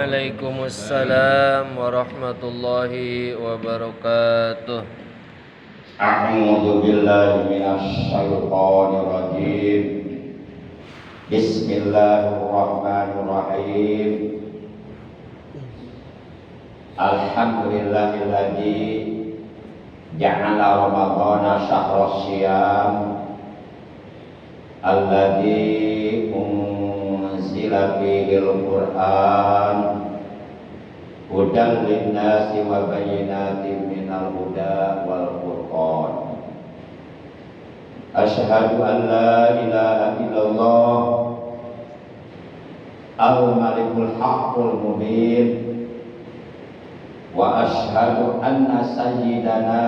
Waalaikumsalam warahmatullahi wabarakatuh. A'udzu billahi minasy syaithanir rajim. Bismillahirrahmanirrahim. Alhamdulillahilladzi ja'ala ramadhana syahra syiyam alladzi unzila fihil Qur'an hudan linnasi wa bayyinatin minal huda wal furqan. Asyhadu an la ilaha illallah al-malikul haqqul mubin wa asyhadu anna sayyidana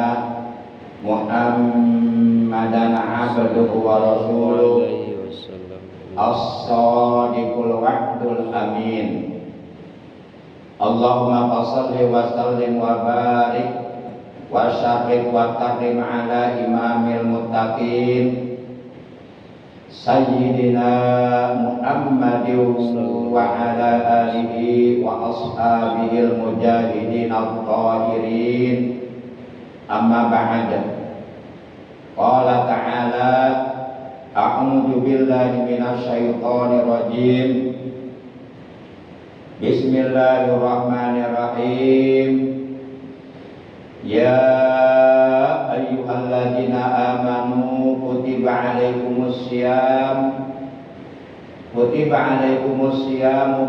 Muhammadan abduhu wa rasuluh as-sadiqul wa'dul amin. Allahumma shalli wa sallim wa barik wa syarif wa karim ala imamil muttaqin sayyidina Muhammadin wa ala alihi wa ashabihil mujahidin al-tahirin. Amma ba'd. Qala ta'ala a'udzu billahi minasy syaithanir rajim. Bismillahirrahmanirrahim. Ya ayyuhalladzina amanu kutiba alaikumus syiyam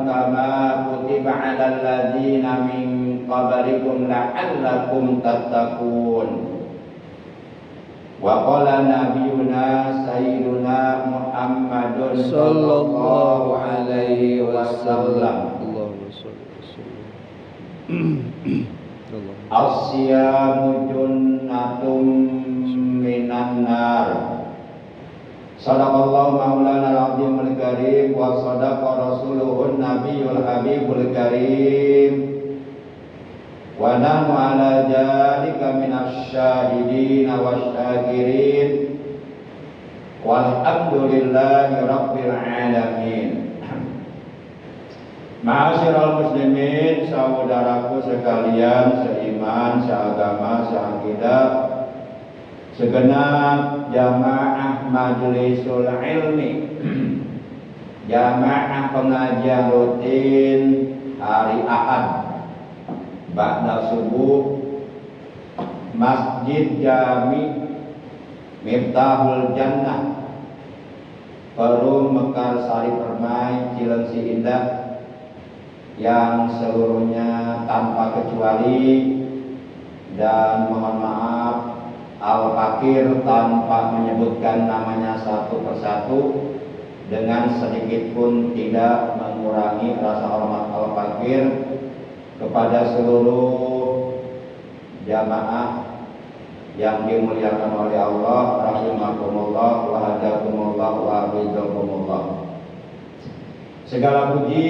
kama kutiba alal ladzina min qablikum la'allakum tattaqun. Wa qala nabiyuna sayyiduna Muhammadun sallallahu alaihi wasallam. As-siyamu junnatum minan nar. Sadaqallahu maulana al-azimul karim wa sadaqa rasuluhun nabiyul habibul karim. Wa nahnu ala dzalika minasy syahidin wasyakirin. Walhamdulillahi rabbil alamin. Ma'asyiral muslimin, saudaraku sekalian seiman, seagama, seakidah, segenap jamaah majlisul ilmi, jamaah pengajian rutin hari Ahad ba'da subuh, Masjid Jami Miftahul Jannah, Perum Mekar Sari Permai, Cilengsi Indah, yang seluruhnya tanpa kecuali, dan mohon maaf al-fakir tanpa menyebutkan namanya satu persatu, dengan sedikit pun tidak mengurangi rasa hormat al-fakir kepada seluruh jamaah yang dimuliakan oleh Allah, rahimakumullah wa hadakumullah wa abidakumullah. Segala puji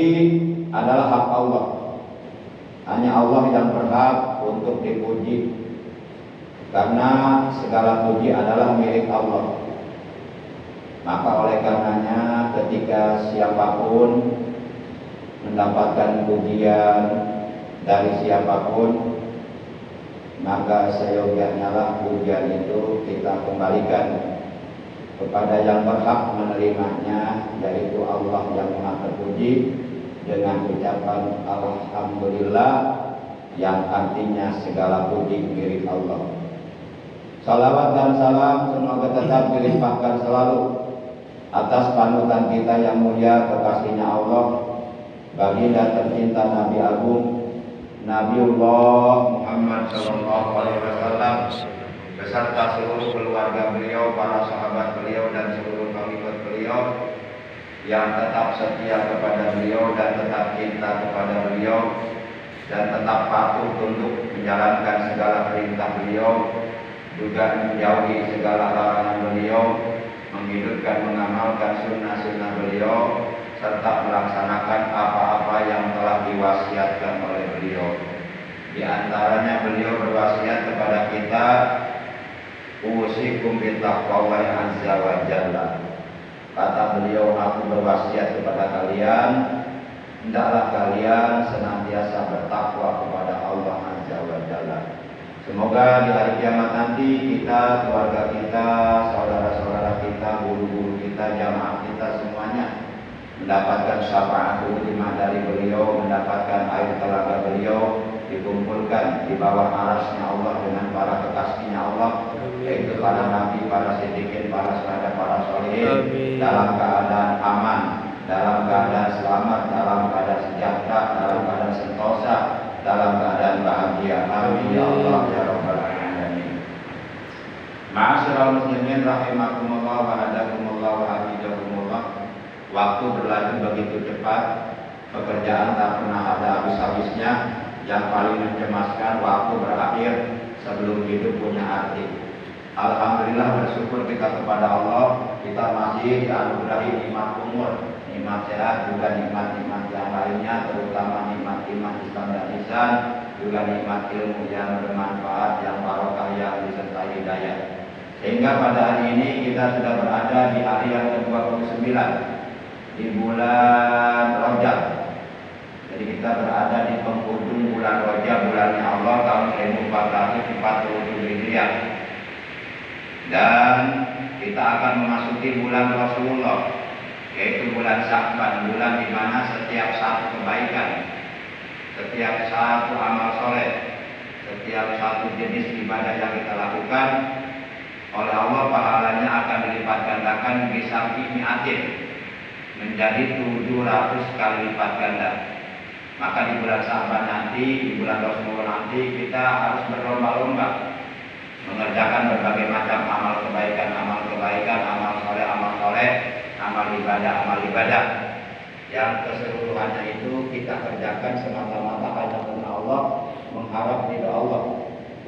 adalah hak Allah. Hanya Allah yang berhak untuk dipuji, karena segala puji adalah milik Allah. Maka oleh karenanya ketika siapapun mendapatkan pujian dari siapapun, maka seyogyanya lah pujian itu kita kembalikan kepada yang berhak menerimanya, yaitu Allah yang Maha Terpuji, dengan ucapan alhamdulillah yang artinya segala puji milik Allah. Salawat dan salam semoga tetap dilimpahkan selalu atas panutan kita yang mulia, kekasihnya Allah, baginda tercinta Nabi Agung Nabiullah Muhammad sallallahu alaihi wasallam, beserta seluruh keluarga beliau, para sahabat beliau, dan seluruh pengikut beliau yang tetap setia kepada beliau dan tetap cinta kepada beliau dan tetap patuh untuk menjalankan segala perintah beliau, juga menjauhi segala larangan beliau, menghidupkan mengamalkan sunnah-sunnah beliau, serta melaksanakan apa-apa yang telah diwasiatkan oleh beliau. Di antaranya beliau berwasiat kepada kita, usikum bittaqwallahi azza wa jalla. Kata beliau, aku berwasiat kepada kalian hendaklah kalian senantiasa bertakwa kepada Allah Azza wa Jalla. Semoga di hari kiamat nanti kita, keluarga kita, saudara-saudara kita, guru-guru kita, jamaah kita semuanya mendapatkan syafaat ultimah dari beliau, mendapatkan air telaga beliau, dikumpulkan di bawah arasnya Allah dengan para kekasihnya Allah, yaitu para nabi, para siddiqin, para syuhada, para sholihin, dalam keadaan aman, dalam keadaan selamat, dalam keadaan sejahtera, dalam keadaan sentosa, dalam keadaan bahagia. Amin ya Allah ya rabbal alamin. Ma'asyiral muslimin rahimakumullah wa hadakumullah wa hafizakumullah. Waktu berlalu begitu cepat, pekerjaan tak pernah ada habis-habisnya. Yang paling mencemaskan, waktu berakhir sebelum hidup punya arti. Alhamdulillah, bersyukur kita kepada Allah, kita masih dianugerahi nikmat umur, nikmat sehat, juga nikmat-nikmat yang lainnya, terutama nikmat iman, Islam dan ihsan, juga nikmat ilmu yang bermanfaat, yang barokah, yang disertai hidayah. Sehingga pada hari ini kita sudah berada di hari yang ke-29 di bulan Rajab. Jadi kita berada di penghujung bulan Rajab, bulannya Allah tahun 1447 Hijriah. Dan kita akan memasuki bulan Rasulullah, yaitu bulan Sya'ban, bulan di mana setiap satu kebaikan, setiap satu amal soleh, setiap satu jenis ibadah yang kita lakukan oleh Allah pahalanya akan dilipat gandakan bisa mi'atin, menjadi 700 kali lipat ganda. Maka di bulan Sya'ban nanti, di bulan Rasulullah nanti, kita harus berlomba-lomba mengerjakan berbagai macam amal kebaikan, amal soleh, amal ibadah yang keseluruhannya itu kita kerjakan semata-mata hanya karena Allah, mengharap ridha Allah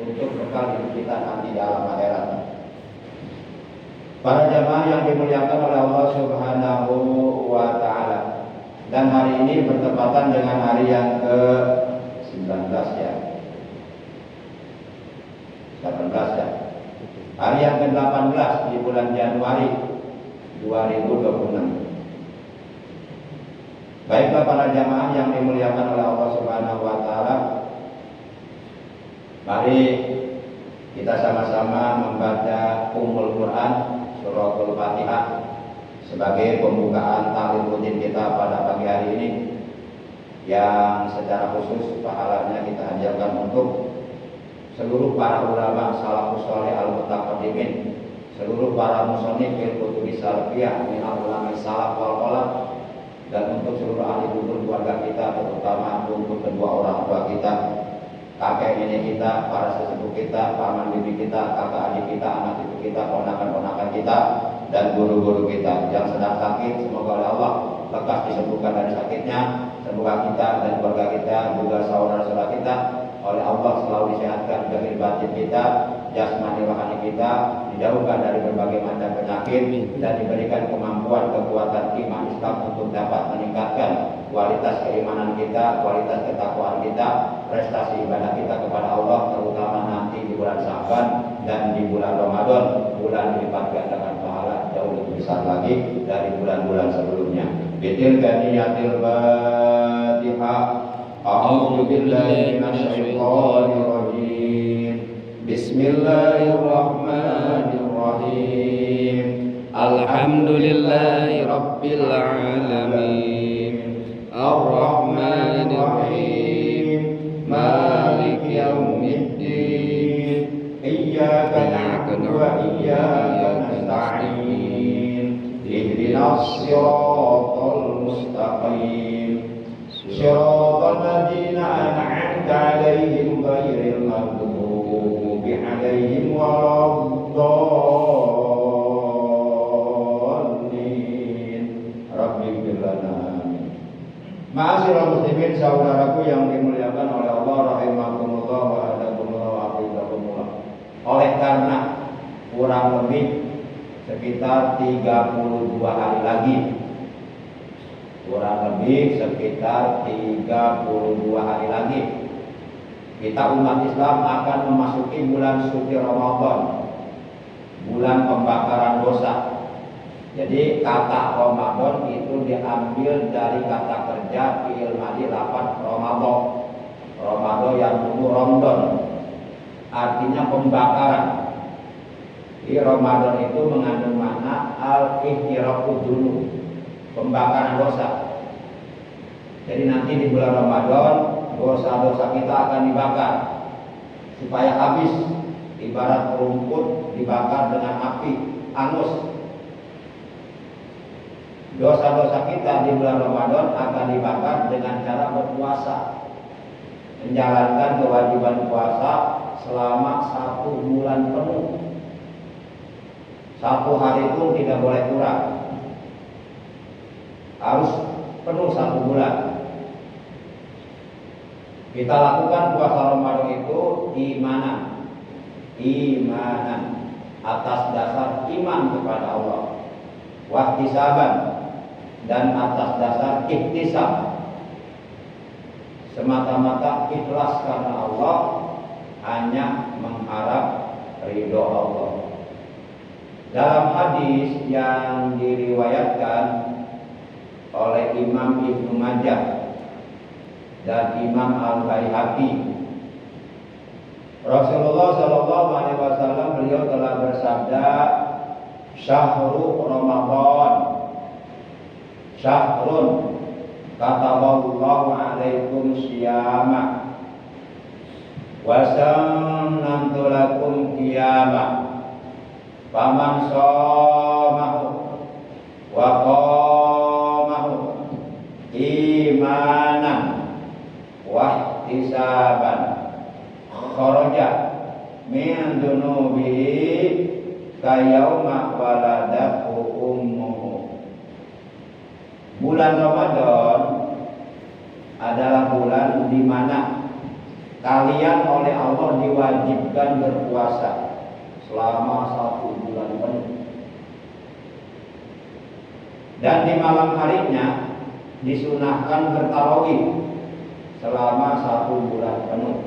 untuk bekal hidup kita nanti di alam akhirat. Para jamaah yang dimuliakan oleh Allah Subhanahu wa Ta'ala, dan hari ini bertepatan dengan hari yang ke-19 ya. 18 ya. Hari yang ke-18 di bulan Januari 2026. Baiklah para jamaah yang dimuliakan oleh Allah Subhanahu wa Ta'ala, mari kita sama-sama membaca Ummul Quran Suratul Fatihah sebagai pembukaan taklim rutin kita pada pagi hari ini, yang secara khusus pahalanya kita ajarkan untuk seluruh para ulama salafus saleh al-mutaqaddimin, seluruh para musannif fil kutubi salafiyah min ulama salaf wal khalaf, dan untuk seluruh ahli kubur keluarga kita, terutama untuk kedua orang tua kita, kakek nenek kita, para sesepuh kita, paman bibi kita, kakak adik kita, anak cucu kita, ponakan-ponakan kita, dan guru-guru kita yang sedang sakit. Semoga oleh Allah lekas disembuhkan dari sakitnya. Semoga kita dan keluarga kita, juga saudara-saudara kita, oleh Allah selalu disehatkan zahir batin kita, jasmani rohani kita, dijauhkan dari berbagai macam penyakit, dan diberikan kemampuan, kekuatan iman Islam untuk dapat meningkatkan kualitas keimanan kita, kualitas ketakwaan kita, prestasi ibadah kita kepada Allah, terutama nanti di bulan Sya'ban dan di bulan Ramadan, bulan dilipat gandakan pahala jauh lebih besar lagi dari bulan-bulan sebelumnya. Bitil kaniyatil Fatihah. A'udzu billahi minasyaitonir rajim. Bismillahirrahmanirrahim. Alhamdulillahi rabbil alamin. Ar-Rahmanir Rahim. Maliki yaumiddin. Iyyaka na'budu wa iyyaka nasta'in. Ihdinas siratal mustaqim. Siratal ladzina an'amta 'alaihim ghairil maghdubi 'alaihim waladdallin. Rabbighfir lana. Ma'asyiral muslimin, saudaraku yang dimuliakan oleh Allah rahimakumullah wa hadakumullah wa hafizakumullah. Oleh karena kurang lebih sekitar 32 hari lagi, kurang lebih sekitar 32 hari lagi, kita umat Islam akan memasuki bulan suci Ramadan, bulan pembakaran dosa, Jadi kata Ramadan itu diambil dari kata kerja fi'il madhi lafaz Ramadan. Ramadan yang dulu Ramadan, artinya pembakaran. Di Ramadan itu mengandung makna al-ihtiraqu dulu, pembakaran dosa. Jadi nanti di bulan Ramadan dosa-dosa kita akan dibakar supaya habis, ibarat rumput dibakar dengan api angus. Dosa-dosa kita di bulan Ramadan akan dibakar dengan cara berpuasa, menjalankan kewajiban puasa selama 1 bulan penuh. 1 hari pun tidak boleh kurang, harus penuh 1 bulan. Kita lakukan puasa Ramadan itu imanan atas dasar iman kepada Allah, wahtisaban, dan atas dasar ihtisab, semata-mata ikhlas karena Allah, hanya mengharap ridho Allah. Dalam hadis yang diriwayatkan oleh Imam Ibnu Majah dan Imam Al-Baihaqi, Rasulullah Shallallahu Alaihi Wasallam beliau telah bersabda, "Syahrul Ramadan, syahrun kataballahu alaikum syiyama wa sannamtu lakum qiyama faman shamahu wa qamahu imanan wa ihtisaban kharaja min dunubihi kayauma waladatu ummuhu." Bulan Ramadan adalah bulan di mana kalian oleh Allah diwajibkan berpuasa selama 1 bulan penuh. Dan di malam harinya disunahkan bertarawih selama 1 bulan penuh.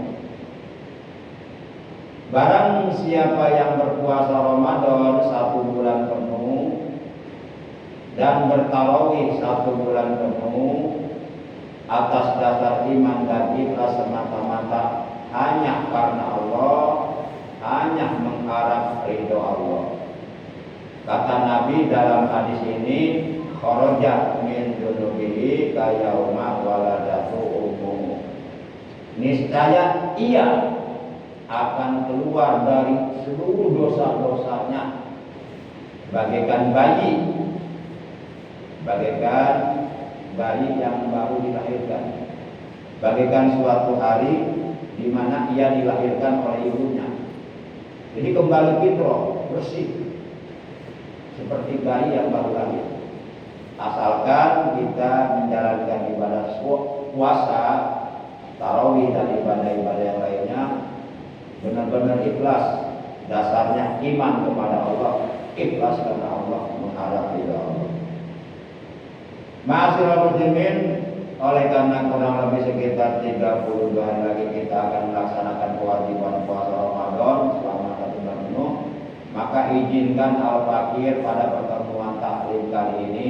Barang siapa yang berpuasa Ramadan 1 bulan penuh dan bertarawih 1 bulan penuh atas dasar iman dan ikhlas semata-mata hanya karena Allah, hanya mengharap ridho Allah. Kata Nabi dalam hadis ini, kharaja min dunubihi kayauma waladatu ummuhu. Niscaya ia akan keluar dari seluruh dosa-dosanya bagaikan bayi yang baru dilahirkan, bagaikan suatu hari di mana ia dilahirkan oleh ibunya. Jadi kembali fitrah, bersih seperti bayi yang baru lahir. Asalkan kita menjalankan ibadah puasa, tarawih, dan ibadah-ibadah yang lainnya benar-benar ikhlas. Dasarnya iman kepada Allah, ikhlas karena Allah, mengharap ridha Allah. Ma'asyiral muslimin, oleh karena kurang lebih sekitar 32 hari lagi kita akan melaksanakan kewajiban puasa Ramadan selama 1 bulan penuh, maka izinkan Al-Fakir pada pertemuan taklim kali ini,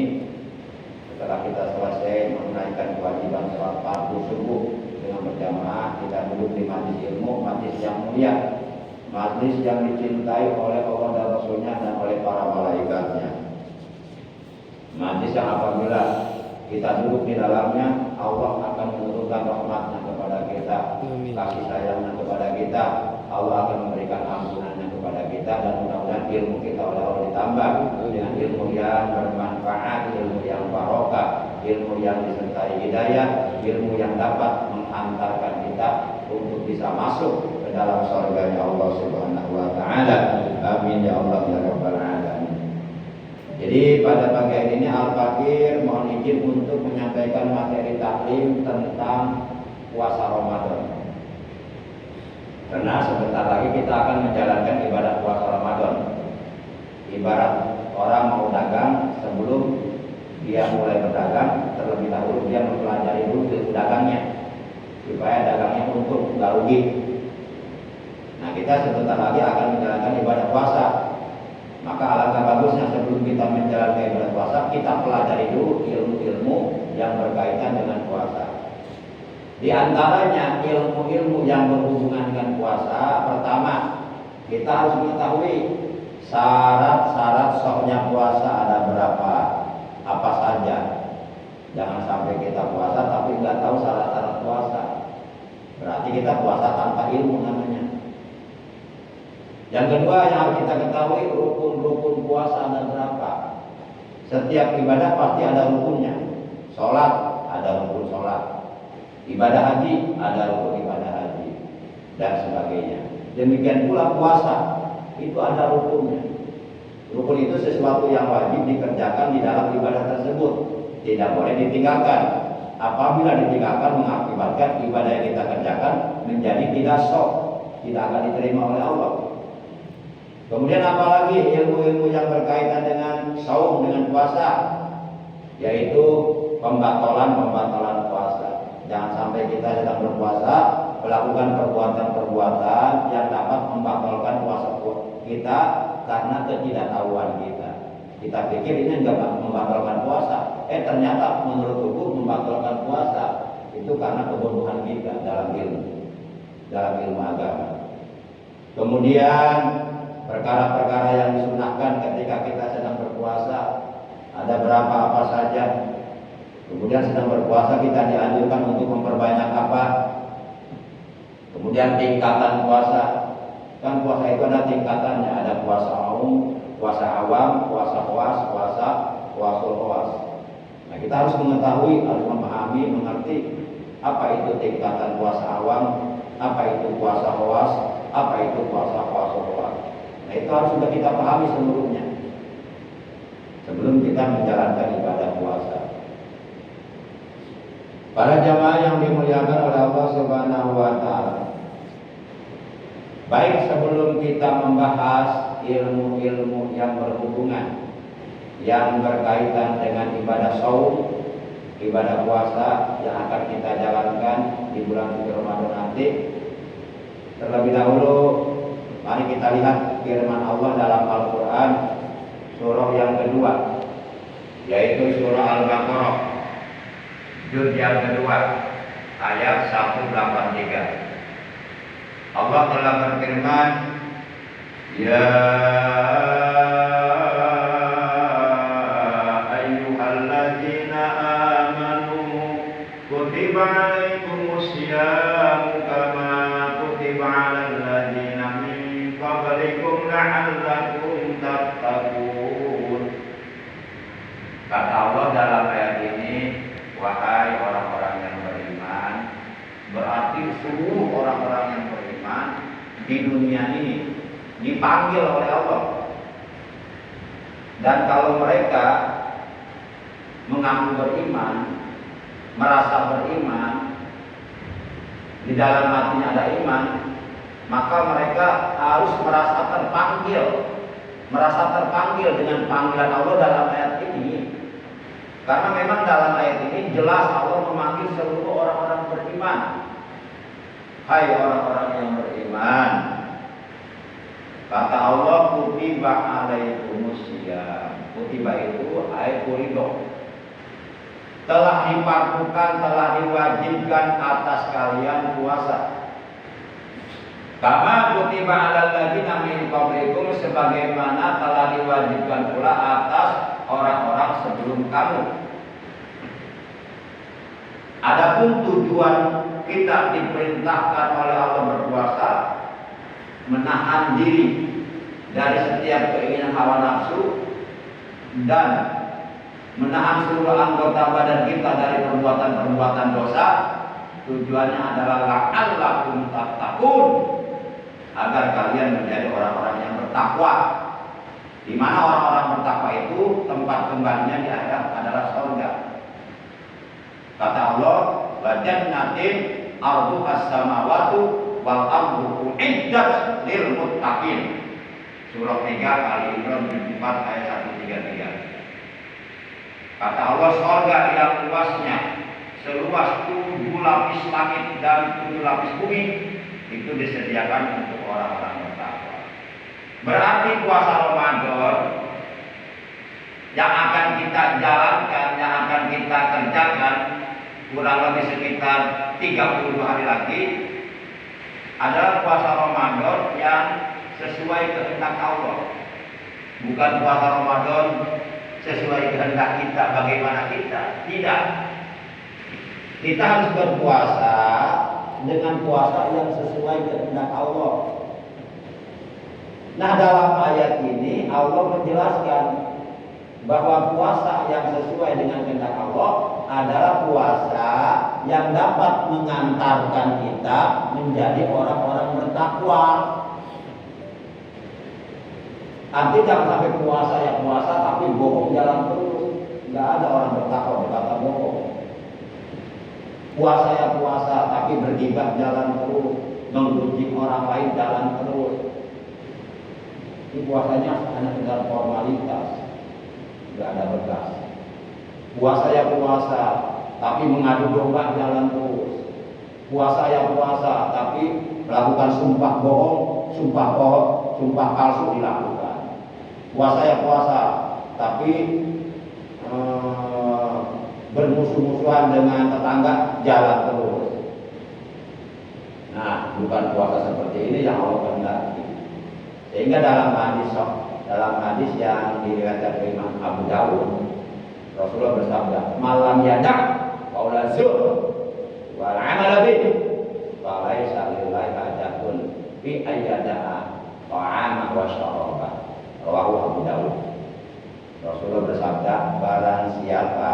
setelah kita selesai menunaikan kewajiban sholat fardu subuh dengan berjamaah, kita duduk di majlis ilmu, majlis yang mulia, majlis yang dicintai oleh Allah dan Rasulnya dan oleh para malaikatnya. Majlis yang apabila kita duduk di dalamnya, Allah akan menurunkan rahmatnya kepada kita, kasih sayangnya kepada kita, Allah akan memberikan ampunannya kepada kita, dan mudah-mudahan ilmu kita oleh Allah ditambah dengan ilmu yang bermanfaat, ilmu yang barokah, ilmu yang disertai hidayah, ilmu yang dapat menghantarkan kita untuk bisa masuk ke dalam surganya Allah Subhanahu wa taala. Amin ya Allah ya rabbal alamin. Jadi pada pagi hari ini Al-Fakir mohon izin untuk menyampaikan materi taklim tentang puasa Ramadan. Karena sebentar lagi kita akan menjalankan ibadah puasa Ramadan. Ibarat orang mau dagang, sebelum dia mulai berdagang, terlebih dahulu dia mempelajari dulu ilmu dagangnya supaya dagangnya untung, nggak rugi. Nah, kita sebentar lagi akan menjalankan ibadah puasa. Maka alangkah bagusnya sebelum kita menjalankan kita pelajari dulu ilmu-ilmu yang berkaitan dengan puasa. Di antaranya ilmu-ilmu yang berhubungan dengan puasa, pertama kita harus mengetahui syarat-syarat sahnya puasa ada berapa, apa saja. Jangan sampai kita puasa tapi nggak tahu syarat-syarat puasa. Berarti kita puasa tanpa ilmu namanya. Yang kedua yang harus kita ketahui, rukun-rukun puasa ada berapa. Setiap ibadah pasti ada rukunnya. Sholat ada rukun sholat, ibadah haji ada rukun ibadah haji, dan sebagainya. Demikian pula puasa itu ada rukunnya. Rukun itu sesuatu yang wajib dikerjakan di dalam ibadah tersebut, tidak boleh ditinggalkan. Apabila ditinggalkan mengakibatkan ibadah yang kita kerjakan menjadi tidak sah, tidak akan diterima oleh Allah. Kemudian apalagi ilmu-ilmu yang berkaitan dengan saum, dengan puasa, yaitu pembatalan puasa. Jangan sampai kita sedang berpuasa melakukan perbuatan-perbuatan yang dapat membatalkan puasa kita karena ketidaktahuan kita. Kita pikir ini enggak membatalkan puasa, ternyata menurut hukum membatalkan puasa itu karena kebodohan kita dalam ilmu agama. Kemudian perkara-perkara yang disunahkan ketika kita sedang berpuasa ada berapa, apa saja. Kemudian sedang berpuasa kita dianjurkan untuk memperbanyak apa. Kemudian tingkatan puasa, kan puasa itu ada tingkatannya, ada puasa umum, puasa awam, puasa khawas, puasa khawas. Nah, kita harus mengetahui, harus memahami, mengerti apa itu tingkatan puasa awam, apa itu puasa khawas, apa itu puasa khawas. Nah, itu harus sudah kita pahami seluruhnya sebelum kita menjalankan ibadah puasa. Para jamaah yang dimuliakan oleh Allah Subhanahu wa taala, baik sebelum kita membahas ilmu-ilmu yang berhubungan yang berkaitan dengan ibadah saum, ibadah puasa yang akan kita jalankan di bulan suci Ramadan nanti, terlebih dahulu mari kita lihat firman Allah dalam Al-Quran surah yang kedua, yaitu surah Al-Baqarah juz yang kedua ayat 183. Allah telah berfirman, ya ayyuhalladzina amanu kutiba alaikumus syiyamu kama kutiba alal ladzina min qablikum la'allakum tattaqun. Kata Allah dalam ayat ini, wahai orang-orang yang beriman, berarti seluruh orang-orang yang beriman di dunia ini dipanggil oleh Allah. Dan kalau mereka mengaku beriman, merasa beriman, di dalam hatinya ada iman, maka mereka harus merasa terpanggil dengan panggilan Allah dalam ayat ini. Karena memang dalam ayat ini jelas Allah memanggil seluruh orang-orang beriman. Hai orang-orang yang beriman, kata Allah, kutiba alaikumus syiyam. Kutiba itu ayat kurido, telah dipakukan, telah diwajibkan atas kalian puasa. Kama kutiba alal ladzina min qablikum, sebagaimana telah diwajibkan pula atas orang-orang sebelum kamu. Adapun tujuan kita diperintahkan oleh Allah berpuasa, menahan diri dari setiap keinginan hawa nafsu dan menahan seluruh anggota badan kita dari perbuatan-perbuatan dosa. Tujuannya adalah la'allakum tattaqun, agar kalian menjadi orang-orang yang bertakwa. Di mana orang-orang bertakwa itu tempat kembalinya di akhirat adalah surga. Kata Allah, wa jannatin arduhas samawati wal ardu uiddat lil muttaqin. Surah 3 Al-Imran 4 ayat 133. Kata Allah, surga yang luasnya seluas 7 lapis langit dan 7 lapis bumi itu disediakan untuk orang-orang bertakwa. Berarti puasa Ramadan yang akan kita jalankan, yang akan kita kerjakan kurang lebih sekitar 32 hari lagi adalah puasa Ramadan yang sesuai kehendak Allah. Bukan puasa Ramadan sesuai kehendak kita, bagaimana kita. Tidak. Kita harus berpuasa dengan puasa yang sesuai kehendak Allah. Nah, dalam ayat ini Allah menjelaskan bahwa puasa yang sesuai dengan kehendak Allah adalah puasa yang dapat mengantarkan kita menjadi orang-orang bertakwa. Artinya jangan sampai puasa ya puasa tapi bohong jalan terus. Nggak ada orang bertakwa berkata bohong. Puasa ya puasa tapi bergibah jalan terus, menggunjing orang lain jalan terus. Ini puasanya hanya sekedar formalitas, nggak ada berkas. Puasa ya puasa tapi mengadu domba jalan terus. Puasa ya puasa tapi melakukan sumpah bohong, sumpah palsu dilakukan. Puasa ya puasa tapi bermusuh-musuhan dengan tetangga jalan terus. Nah, bukan puasa seperti ini yang Allah kehendaki. Sehingga dalam hadis yang diriwayatkan oleh Imam Abu Dawud, Rasulullah bersabda, "Malam yadak qaula zur wal amal bih, fa laisa lillahi hajatun fi ayyada'a ta'ama wa syaraba." Rawahu Abu Dawud. Rasulullah bersabda, barang siapa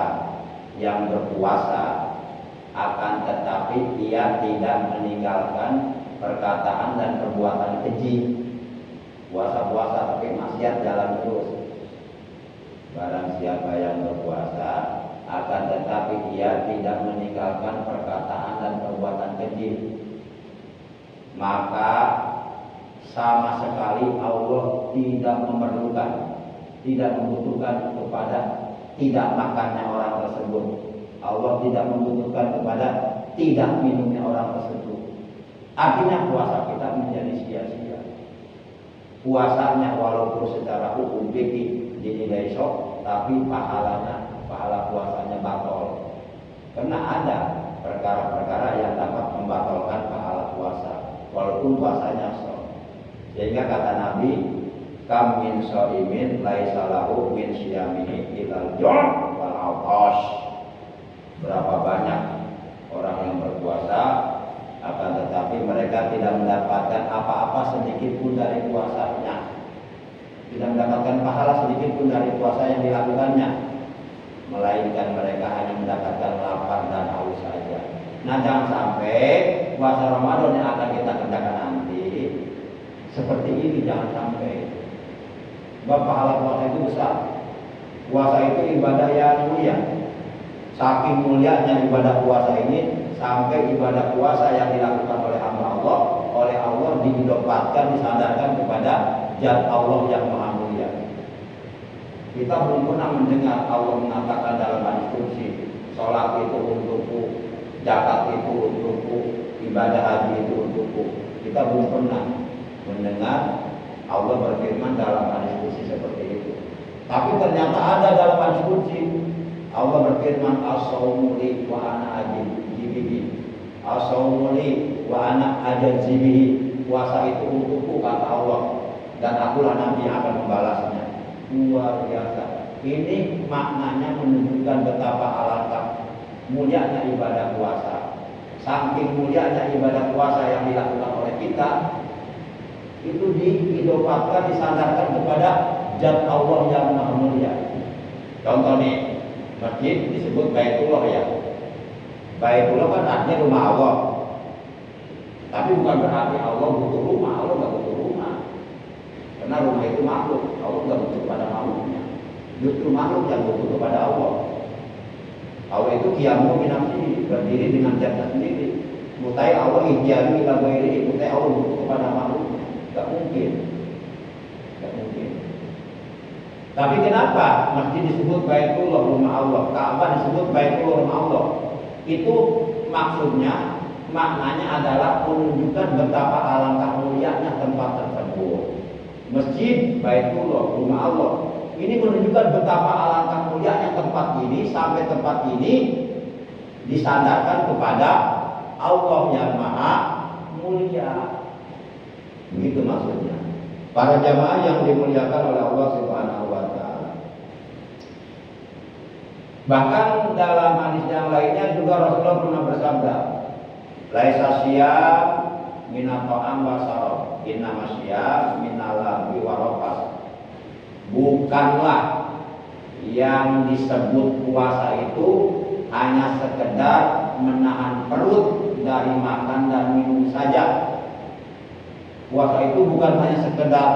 yang berpuasa akan tetapi dia tidak meninggalkan perkataan dan perbuatan keji. Puasa-puasa tapi maksiat jalan terus. Barang siapa yang berpuasa akan tetapi dia tidak meninggalkan perkataan dan perbuatan keji, maka sama sekali Allah tidak memerlukan, tidak membutuhkan kepada tidak makannya orang tersebut. Allah tidak membutuhkan kepada tidak minumnya orang tersebut. Artinya puasa kita menjadi sia-sia. Puasanya walaupun secara hukum fikih dinilai syok, tapi pahala puasanya batal. Karena ada perkara-perkara yang dapat membatalkan pahala puasa walaupun puasanya syok. Sehingga kata Nabi, kam min shaimin laisa lahu min syiyamihi illal ju' wal 'atash. Berapa banyak orang yang berpuasa akan tetapi mereka tidak mendapatkan apa-apa sedikit pun dari puasanya. Tidak mendapatkan pahala sedikit pun dari puasa yang dilakukannya, melainkan mereka hanya mendapatkan lapar dan haus saja. Nah, jangan sampai puasa Ramadan yang akan kita kerjakan nanti seperti ini, jangan sampai. Sebab pahala puasa itu besar. Puasa itu ibadah yang mulia. Saking mulianya ibadah puasa ini, sampai ibadah puasa yang dilakukan oleh hamba Allah didapatkan, disandarkan kepada zat Allah yang maha mulia. Kita belum pernah mendengar Allah mengatakan dalam hadis qudsi, sholat itu untukku, zakat itu untukku, ibadah haji itu untukku. Kita belum pernah mendengar Allah berfirman dalam hadis qudsi seperti itu. Tapi ternyata ada dalam hadis qudsi. Allah berfirman, as-shaumu li wa ana ajibihi. As-shaumu li wa ana ajibihi. Puasa itu untukku kata Allah, dan akulah nanti yang akan membalasnya. Luar biasa. Ini maknanya menunjukkan betapa alangkah mulianya ibadah puasa. Saking mulianya ibadah puasa yang dilakukan oleh kita, itu diidopatkan, disandarkan kepada zat Allah yang maha mulia. Contoh nih, masjid disebut Baitullah ya. Baitullah kan artinya rumah Allah. Tapi bukan berarti Allah butuh rumah. Allah nggak butuh rumah. Karena rumah itu makhluk. Allah nggak butuh kepada makhluknya. Justru makhluk yang butuh kepada Allah. Allah itu qiyamu bi nafsihi, berdiri dengan zatnya sendiri. Mutai Allah ijyaru ila ghairihi, mutai Allah butuh kepada makhluknya. Nggak mungkin. Nggak mungkin. Tapi kenapa masjid disebut Baitullah, rumah Allah, Ka'bah disebut Baitullah, rumah Allah? Itu maksudnya, maknanya adalah menunjukkan betapa alangkah mulianya tempat tersebut. Masjid Baitullah, rumah Allah, Ini menunjukkan betapa alangkah mulianya tempat ini, sampai tempat ini disandarkan kepada Allah yang maha mulia. Begitu maksudnya. Para jamaah yang dimuliakan oleh Allah Subhanahu wa taala. Bahkan dalam hadis yang lainnya juga Rasulullah pernah bersabda, "Laisa syiyam minat ta'am wa syarab, innama syiyam minal lagwi wa rafas." Bukanlah yang disebut puasa itu hanya sekedar menahan perut dari makan dan minum saja. Puasa itu bukan hanya sekedar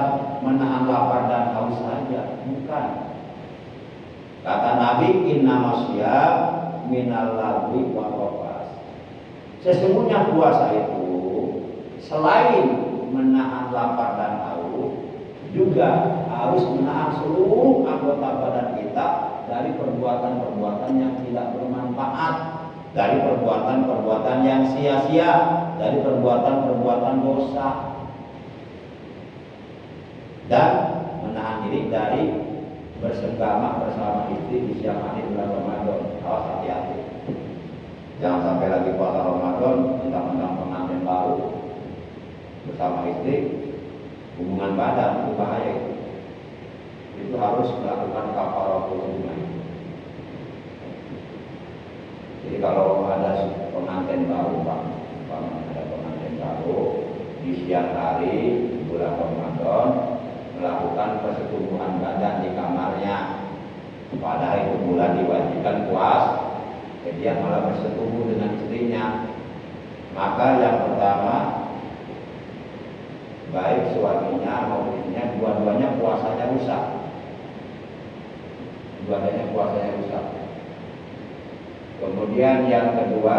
menahan lapar dan haus saja, bukan. Kata Nabi, innama syiyam minal lagwi wa rafas. Sesungguhnya puasa itu selain menahan lapar dan haus, juga harus menahan seluruh anggota badan kita dari perbuatan-perbuatan yang tidak bermanfaat, dari perbuatan-perbuatan yang sia-sia, dari perbuatan-perbuatan dosa, dan menahan diri dari bersenggama bersama istri di siang hari bulan Ramadan. Awas, hati-hati, jangan sampai lagi puasa Ramadan kita menang pengantin baru bersama istri, hubungan badan, itu bahaya itu. Itu harus melakukan kafaratul yamim. Jadi kalau ada pengantin baru, ada pengantin baru di siang hari bulan Ramadan melakukan persetubuhan badan di kamarnya, padahal itu bulan diwajibkan puasa, dia malah bersetubuh dengan istrinya, maka yang pertama, baik suaminya maupun istrinya, dua-duanya puasanya rusak. Dua-duanya puasanya rusak. Kemudian yang kedua,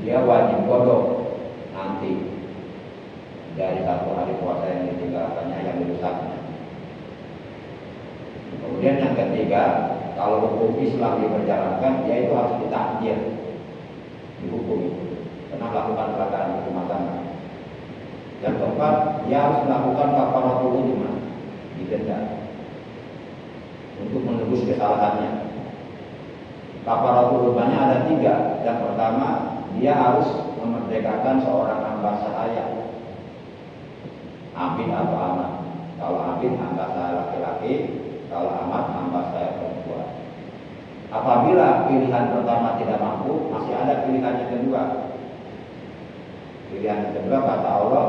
dia wajib qadha nanti dari satu hari puasa yang ditinggalkannya, yang dirusaknya. Kemudian yang ketiga, kalau hukum Islam diperjalankan, dia itu harus ditakdir, dihukum karena melakukan pelanggaran rumah tangga. Yang keempat, dia harus melakukan kafaratul yamim, didenda untuk menebus kesalahannya. Kafaratul yamimnya ada 3. Yang pertama, dia harus memerdekakan seorang hamba sahaya, abid atau amat. Kalau abid, hamba sahaya laki-laki; kalau amat, hamba sahaya perempuan. Apabila pilihan pertama tidak mampu, masih ada pilihan yang kedua. Pilihan yang kedua, kata Allah,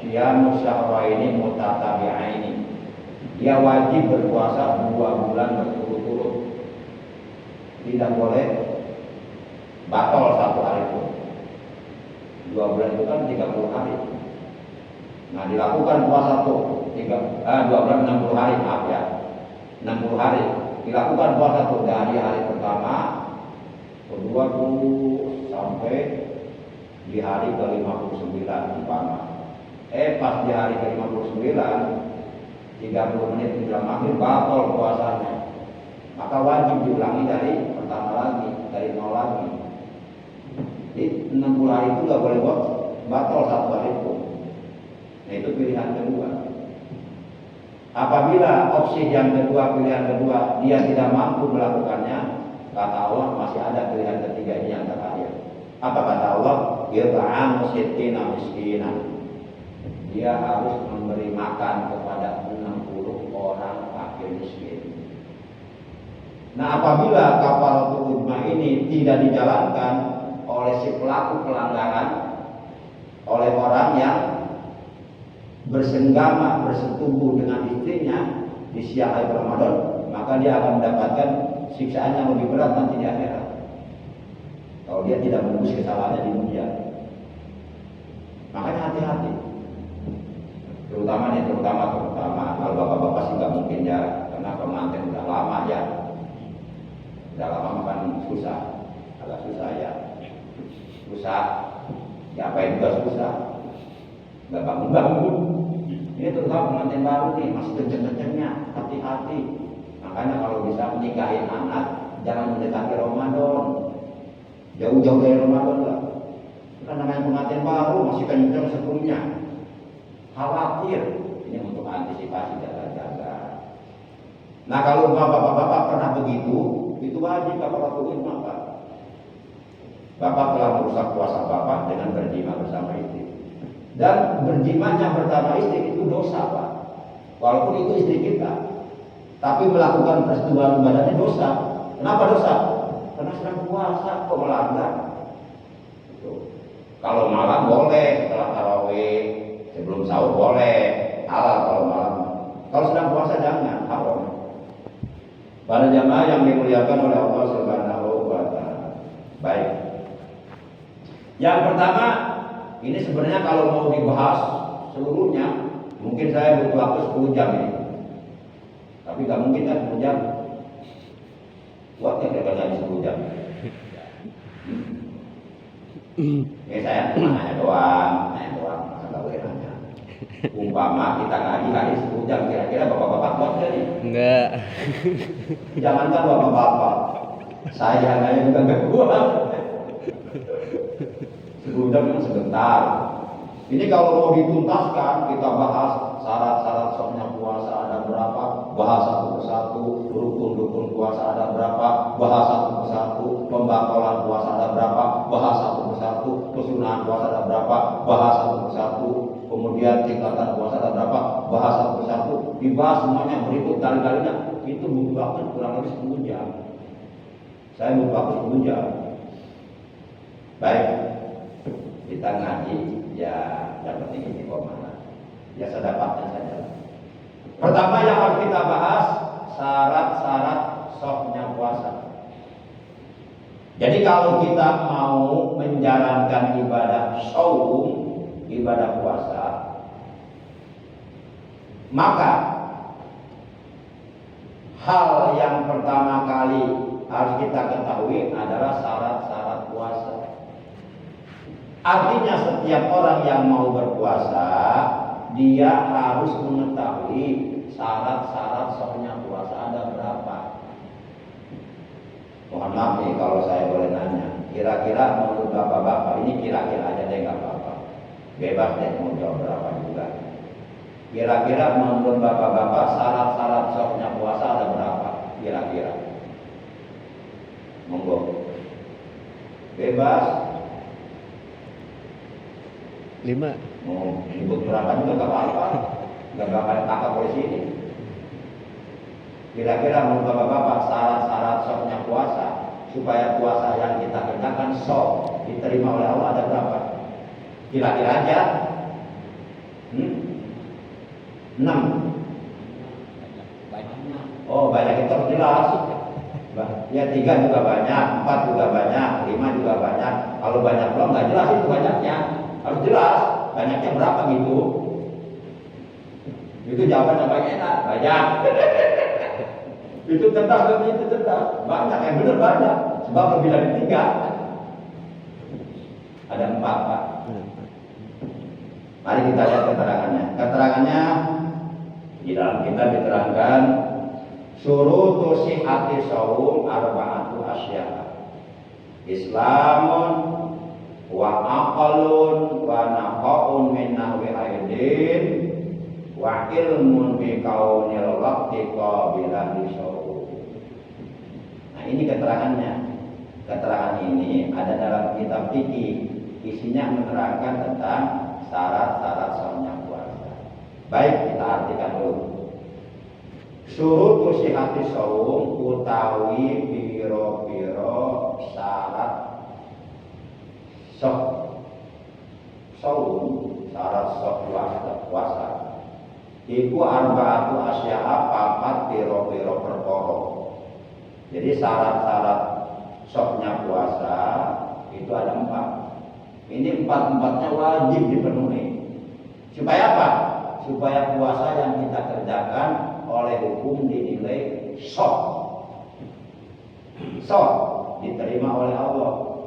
syiyamu syahraini mutatabi'aini. Dia wajib berpuasa 2 bulan berturut-turut. Tidak boleh batal 1 hari pun. 2 bulan itu kan 30 hari. Nah, dilakukan puasa tuh 2 bulan 60 hari, maaf ya, 60 hari. Dilakukan puasa tuh dari hari pertama, kedua tuh sampai di hari ke-59 umpama. Pas di hari ke-59, 30 menit menjelang maghrib batal puasanya. Maka wajib diulangi dari pertama lagi, dari 0 lagi. Jadi 60 hari itu gak boleh batal 1 hari pun. Nah, itu pilihan kedua. Apabila opsi yang kedua, pilihan kedua, dia tidak mampu melakukannya, kata Allah masih ada pilihan ketiga, ini yang terakhir. Apa kata Allah? Yut'amu sittina miskinan. Dia harus memberi makan kepada 60 orang fakir miskin. Nah, apabila kafaratul yamim ini tidak dijalankan oleh si pelaku pelanggaran, oleh orang yang bersenggama, bersetubuh dengan istrinya di siang hari Ramadan, maka dia akan mendapatkan siksaan yang lebih berat nanti di akhirat kalau dia tidak menebus kesalahannya di dunia. Makanya hati-hati, terutama kalau bapak-bapak sih nggak mungkin ya, karena pengantin udah lama ya, udah lama kan susah, agak susah ya, diapain juga susah, nggak bangun. Ini terutama pengantin baru nih, masih kenceng-kencengnya, hati-hati. Makanya kalau bisa nikahin anak, jangan mendekati Ramadan, jauh-jauh dari Ramadan lah. Kan namanya pengantin baru, masih kenceng sebelumnya, khawatir. Ini untuk antisipasi jaga-jaga. Nah kalau bapak-bapak pernah begitu, itu wajib bapak lakukan maka. Bapak telah merusak puasa bapak dengan berjima bersama istri. Dan berjimanya bersama istri itu dosa Pak. Walaupun itu istri kita, tapi melakukan persetubuhan badannya dosa. Kenapa dosa? Karena sedang puasa kok melanggar. Kalau malam boleh setelah tarawih, sebelum sahur boleh, halal kalau malam. Kalau sedang puasa jangan, haram. Para jamaah yang dimuliakan oleh Allah Subhanahu wa taala. Baik. Yang pertama, ini sebenarnya kalau mau dibahas seluruhnya, mungkin saya butuh waktu 10 jam ini. Tapi nggak mungkin kan 10 jam. Kuatnya kira-kira 10 jam. Ini saya nanya doang, nggak boleh nanya. Umpama kita ngaji hari 10 jam, kira-kira bapak-bapak kuat nggak nih? Enggak. Jangankan bapak-bapak, saya nanya juga nggak kuat. 10 jam yang sebentar. Ini kalau mau dituntaskan, kita bahas syarat-syarat sahnya puasa ada berapa, bahas satu persatu, rukun-rukun puasa ada berapa, bahas satu persatu, pembatalan puasa ada berapa, bahas satu persatu, kesunahan puasa ada berapa, bahas satu persatu, kemudian tingkatan puasa ada berapa, bahas satu persatu, dibahas semuanya berikut kali-kalinya. Itu butuh waktu kurang lebih 10 jam. Saya butuh waktu 10 jam. Baik, kita ngaji ya yang penting ini mana ya sedapatnya saja. Pertama yang harus kita bahas syarat-syarat sahnya puasa. Jadi kalau kita mau menjalankan ibadah shaum, ibadah puasa, maka hal yang pertama kali harus kita ketahui adalah syarat-syarat puasa. Artinya setiap orang yang mau berpuasa, dia harus mengetahui syarat-syarat sahnya puasa ada berapa. Mohon maaf nih kalau saya boleh nanya, kira-kira menurut bapak-bapak, ini kira-kira aja deh nggak apa-apa, bebas deh mau jawab berapa juga. Kira-kira menurut bapak-bapak syarat-syarat sahnya puasa ada berapa? Kira-kira, monggo, bebas. 5. Mau nyebut berapa juga gak apa-apa, gak bakal tangkap polisi ini. Kira-kira menurut bapak-bapak syarat-syarat sahnya puasa supaya puasa yang kita kerjakan sah diterima oleh Allah ada berapa? Kira-kira aja 6. Oh banyak, itu harus jelas. Ya 3 juga banyak, 4 juga banyak, 5 juga banyak. Kalau banyak belum nggak jelas itu banyaknya. Harus jelas banyaknya berapa gitu. Itu jawaban yang paling enak, banyak. Itu cerdas dan itu cerdas. Banyak yang benar banyak. Sebab lebih dari 3. Ada 4 Pak. Mari kita lihat keterangannya. Keterangannya di dalam kitab diterangkan syurutu sihhati shaum arba'atu asya. Islamun wa aqalun wa naqaun min nahwi aidin wa ilmun bi kaunil waqti qabilan lisau. Nah ini keterangannya. Keterangan ini ada dalam kitab fikih. Isinya menerangkan tentang syarat-syarat sahnya puasa. Baik, kita artikan dulu. Syurutu sihhati shaum utawi biro-biro syarat shaum, syarat puasa. Iku arba'atu asya'a papat biro-biro perkara. Jadi syarat-syarat sahnya puasa itu ada 4. Ini 4-4-nya wajib dipenuhi. Supaya apa? Supaya puasa yang kita kerjakan oleh hukum dinilai sah. Sah, diterima oleh Allah.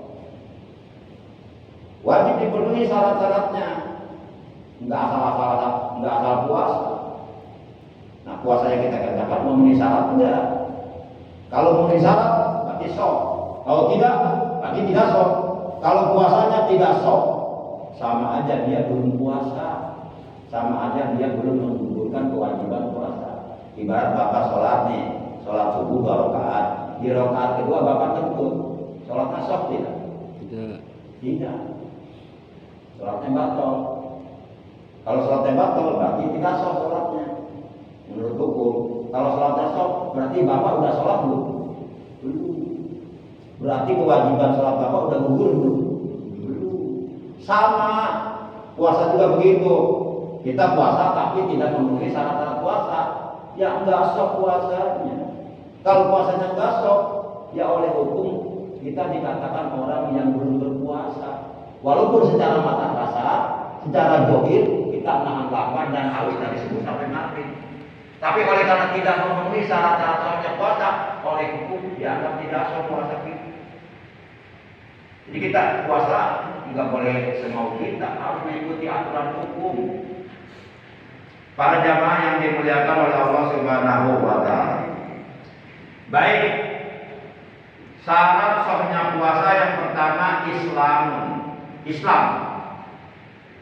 Wajib dipenuhi syarat-syaratnya. Enggak asal puasa. Nah, puasa yang kita kerjakan memenuhi syarat enggak? Kalau memenuhi syarat berarti sah. Kalau tidak, berarti tidak sah. Kalau puasanya tidak sah, sama aja dia belum puasa. Sama aja dia belum menggugurkan kewajiban puasa. Ibarat bapak sholat nih, sholat subuh 2 rakaat. Di rakaat kedua bapak kentut, sholatnya sah tidak? Tidak. Sholatnya batal. Kalau sholatnya batal berarti tidak sah sholatnya. Menurut hukum, kalau sholatnya sah berarti bapak udah sholat belum? Belum. Berarti kewajiban sholat bapak udah gugur belum? Belum. Sama puasa juga begitu. Kita puasa tapi tidak memenuhi syarat-syarat puasa. Ya enggak sah puasanya. Kalau puasanya enggak sah, ya oleh hukum kita dikatakan orang yang belum berpuasa. Walaupun secara mata kasar, secara zahir kita nahan lapar dan haus dari subuh sampai maghrib. Tapi oleh karena tidak memenuhi syarat-syarat sahnya puasa, oleh hukum dianggap tidak sah puasa kita. Jadi kita puasa nggak boleh semau kita, harus mengikuti aturan hukum. Para jamaah yang dimuliakan oleh Allah Subhanahu wa taala. Baik. Syarat sahnya puasa yang pertama Islam.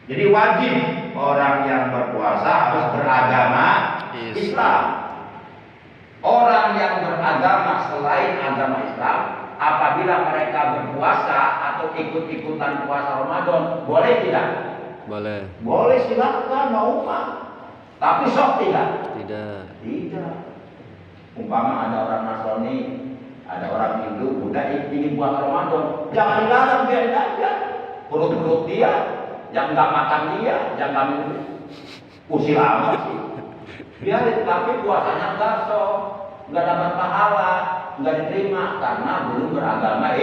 Jadi wajib orang yang berpuasa harus beragama Islam. Orang yang beragama selain agama Islam, apabila mereka berpuasa atau ikut-ikutan puasa Ramadan, boleh tidak? Boleh. Boleh, silakan mau mah. Tapi sok tidak? Tidak. Tidak. Umpama ada orang Nasrani, ada orang Hindu, Buddha ingin puasa Ramadan, jangan dilarang, biarin aja. Perut-perut dia, yang nggak makan dia, yang nggak minum, usil amat sih. Biarin, tapi puasanya nggak sok, nggak dapat pahala, nggak diterima karena belum beragama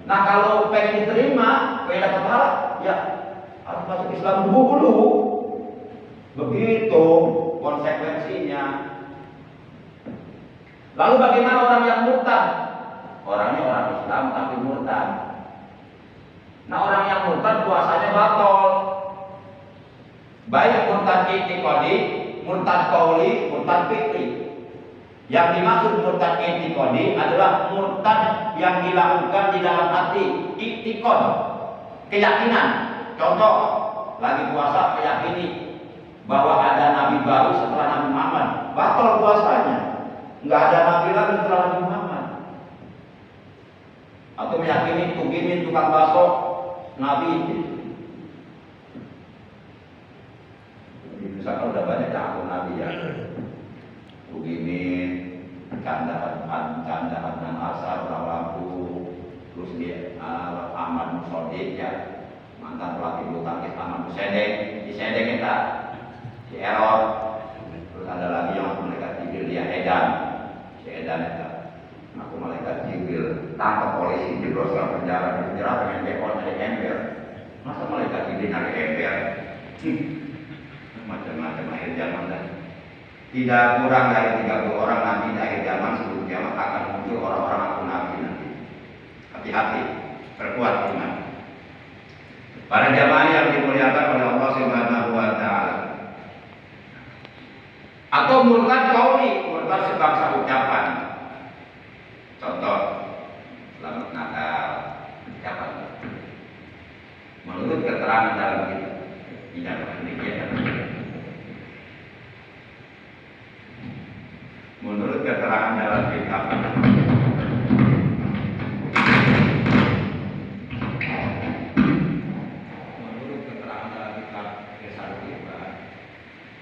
Nah kalau pengen diterima, pengen dapat pahala, ya harus masuk Islam dulu. Begitu konsekuensinya. Lalu bagaimana orang yang murtad? Orangnya orang Islam tapi murtad. Nah orang yang murtad puasanya batal. Baik murtad i'tiqadi, murtad qauli, murtad fi'li. Yang dimaksud murtad i'tiqadi adalah murtad yang dilakukan di dalam hati, i'tiqad, keyakinan. Contoh, lagi puasa meyakini bahwa ada nabi baru setelah Nabi Muhammad, batal puasanya. Enggak ada nabi lagi setelah Nabi Muhammad. Atau meyakini tugimin tukang bakso nabi itu. Di misalkan udah banyak yang nabi ya. Tugimin, candaan dan asar lampu, terus dia Ahmad Musodik ya, mantan pelatih bulu tangkis Ahmad Musedek, di Sedek kita. Si Error, terus ada lagi yang malaikat Jibril dia Edan, si Edan itu, aku malaikat Jibril tangkap polisi jeblos dalam penjara, di penjara pengen bekon dari ember, masa malaikat Jibril nyari ember, macam-macam akhir zaman dan tidak kurang dari 30 orang nanti di akhir zaman sebelum kiamat akan muncul orang-orang aku nabi nanti. Hati-hati, perkuat iman. Para jamaah yang dimuliakan oleh Allah Subhanahu wa taala. Atau murtad qauli, murtad sebangsa ucapan. Contoh, selamat Natal, ucapan. Menurut keterangan dalam kitab, tidak demikian. Menurut keterangan dalam kitab,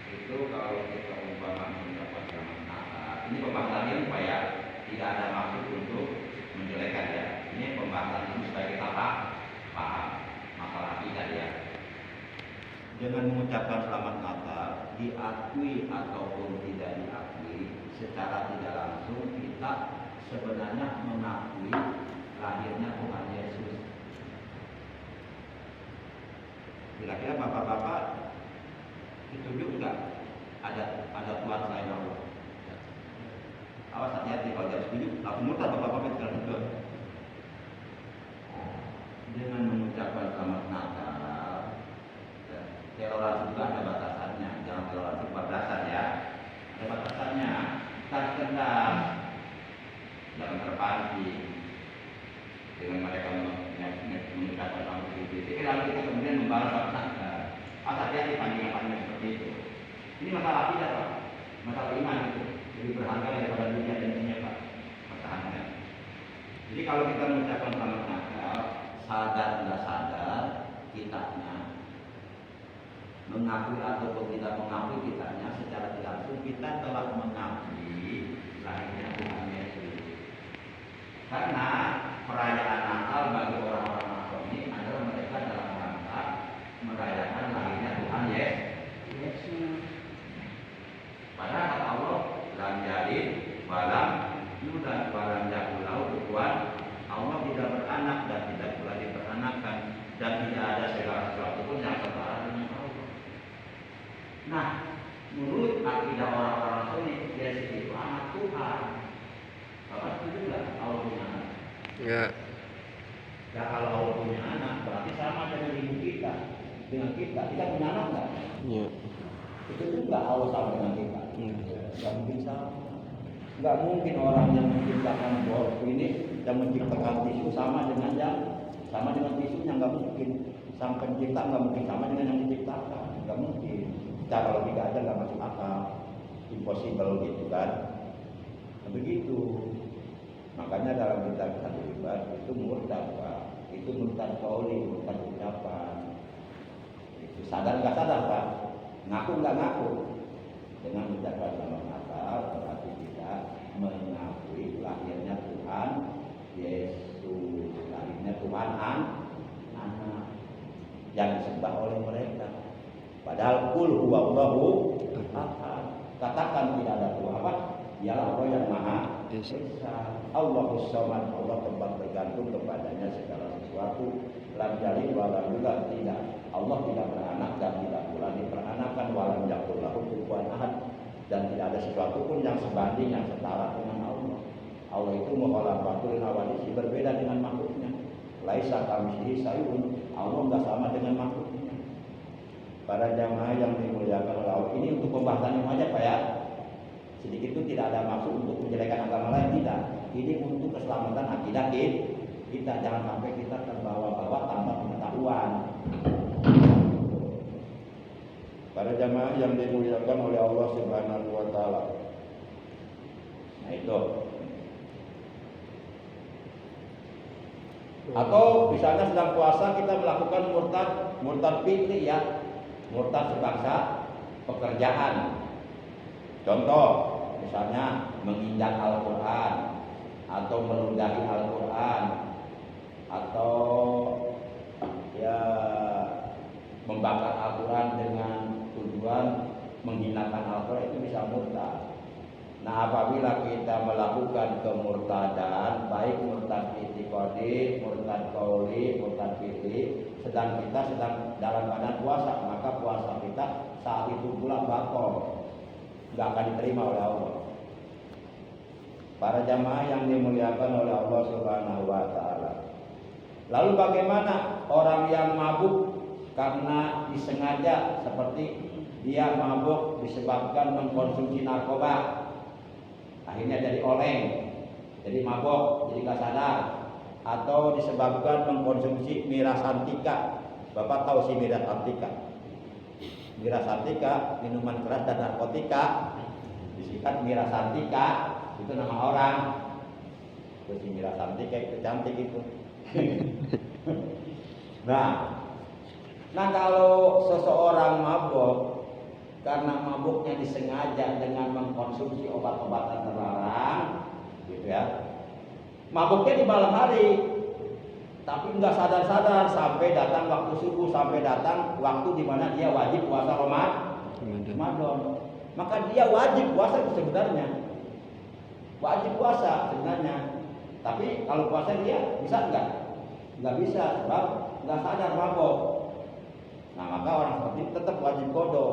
itu kalau kita umpama mendapat selamat Natal, ini pembahasannya supaya tidak ada maksud untuk menjelekkan ya. Ini pembahasan ini supaya kita paham masalah akidah ya. Dengan mengucapkan selamat Natal, diakui ataupun tidak diakui, secara tidak langsung kita sebenarnya mengakui lahirnya Tuhan Yesus. Kira-kira bapak-bapak ditunjuk enggak ada Tuhan selain Allah? Awas hati-hati kalau tidak setuju langsung murtad bapak-bapak sekalian juga. Dengan mengucapkan selamat Natal, toleransi juga ada batasannya, jangan toleransi kebablasan ya. Ada batasannya, tak kendal, jangan terpancing dengan mereka mengucapkan selamat Natal. Lalu kita kemudian membalas selamat Natal. Hati-hati pandangan-pandangan seperti itu. Ini masalah tidak, Pak. masalah iman itu lebih berharga daripada dunia dan dunia Pak. Pertahankan. Jadi kalau kita mengucapkan selamat Natal, sadar tidak sadar kitanya mengakui ataupun tidak mengakui kitanya secara tidak langsung kita telah mengakui lahirnya Tuhan Yesus. Karena perayaan Natal bagi orang-orang Nasrani adalah mereka dalam rangka merayakan lahirnya Tuhan Yesus. Padahal kata Allah, lam yalid walam yulad walam yakul lahu kufuwan. Allah tidak beranak dan tidak pula diperanakan dan tidak ada segala sesuatu pun yang setara dengan Allah. Nah, menurut akidah orang-orang Nasrani, Yesus itu anak Tuhan. Bapak setuju nggak Allah punya anak? Ya. Ya kalau Allah punya anak berarti sama dengan ibu kita, dengan kita. Kita punya anak nggak? Ya. Itu juga Allah sama dengan kita. Nggak mungkin sama. Nggak mungkin orang yang menciptakan bor ini yang menciptakan tisu sama dengan tisunya, nggak mungkin. Sang pencipta nggak mungkin sama dengan yang diciptakan, nggak mungkin. Cara logika aja nggak masuk akal, impossible gitu kan. Begitu. Makanya dalam kitab Al-Ibadah itu murtad Pak, itu murtad qauli, murtad ucapan. Itu sadar nggak sadar Pak, ngaku nggak ngaku. Dengan mengucapkan selamat Natal berarti kita mengakui lahirnya Tuhan Yesus, lahirnya Tuhan anak yang disembah oleh mereka. Padahal qul huwallahu ahad. Katakan tidak ada Tuhan apa? Dialah Allah yang Maha Esa. Allahus Samad, Allah tempat bergantung kepadanya segala sesuatu. Lam yalid wa lam yulad, tidak. Allah tidak beranak dan tidak pula diperanakan. Walam yakul lahu kufuwan ahad, dan tidak ada sesuatu pun yang sebanding yang setara dengan Allah. Allah itu mukhalafatul hawadits, berbeda dengan makhluknya. Laisa kamitslihi syai'un, Allah enggak sama dengan makhluknya. Para jamaah yang dimuliakan oleh Allah, ini untuk pembahasan yang aja Pak ya. Sedikit itu tidak ada maksud untuk menjelekan agama lain, tidak. Ini untuk keselamatan akidah kita. Jangan sampai kita terbawa-bawa tanpa pengetahuan. Para jamaah yang dimuliakan oleh Allah Subhanahu wa taala. Nah itu. Atau misalnya sedang puasa kita melakukan murtad fitri ya. Murtad sebangsa pekerjaan. Contoh, misalnya menginjak Al-Quran atau meludahi Al-Quran atau ya membakar Al-Quran dengan tujuan menghinakan Al-Quran, itu bisa murtad. Nah, apabila kita melakukan kemurtadan, baik murtad i'tiqadi, murtad qauli, murtad fi'li, sedang kita sedang dalam keadaan puasa, maka puasa kita saat itu pula batal, nggak akan diterima oleh Allah. Para jamaah yang dimuliakan oleh Allah Subhanahu wa taala. Lalu bagaimana orang yang mabuk karena disengaja, seperti dia mabuk disebabkan mengkonsumsi narkoba, akhirnya jadi oleng, jadi mabuk, jadi nggak sadar, atau disebabkan mengkonsumsi miras antika. Bapak tahu sih miras antika? Miras antika, minuman keras dan narkotika, disingkat miras antika, itu nama orang. Terus si miras antika itu cantik itu. Nah kalau seseorang mabuk karena mabuknya disengaja dengan mengkonsumsi obat-obatan terlarang, gitu ya. Mabuknya di malam hari, tapi nggak sadar-sadar sampai datang waktu subuh, sampai datang waktu di mana dia wajib puasa Ramadan. Maka dia wajib puasa sebenarnya, wajib puasa sebenarnya. Tapi kalau puasa dia bisa nggak bisa, sebab nggak sadar mabuk. Nah maka orang seperti itu tetap wajib qada.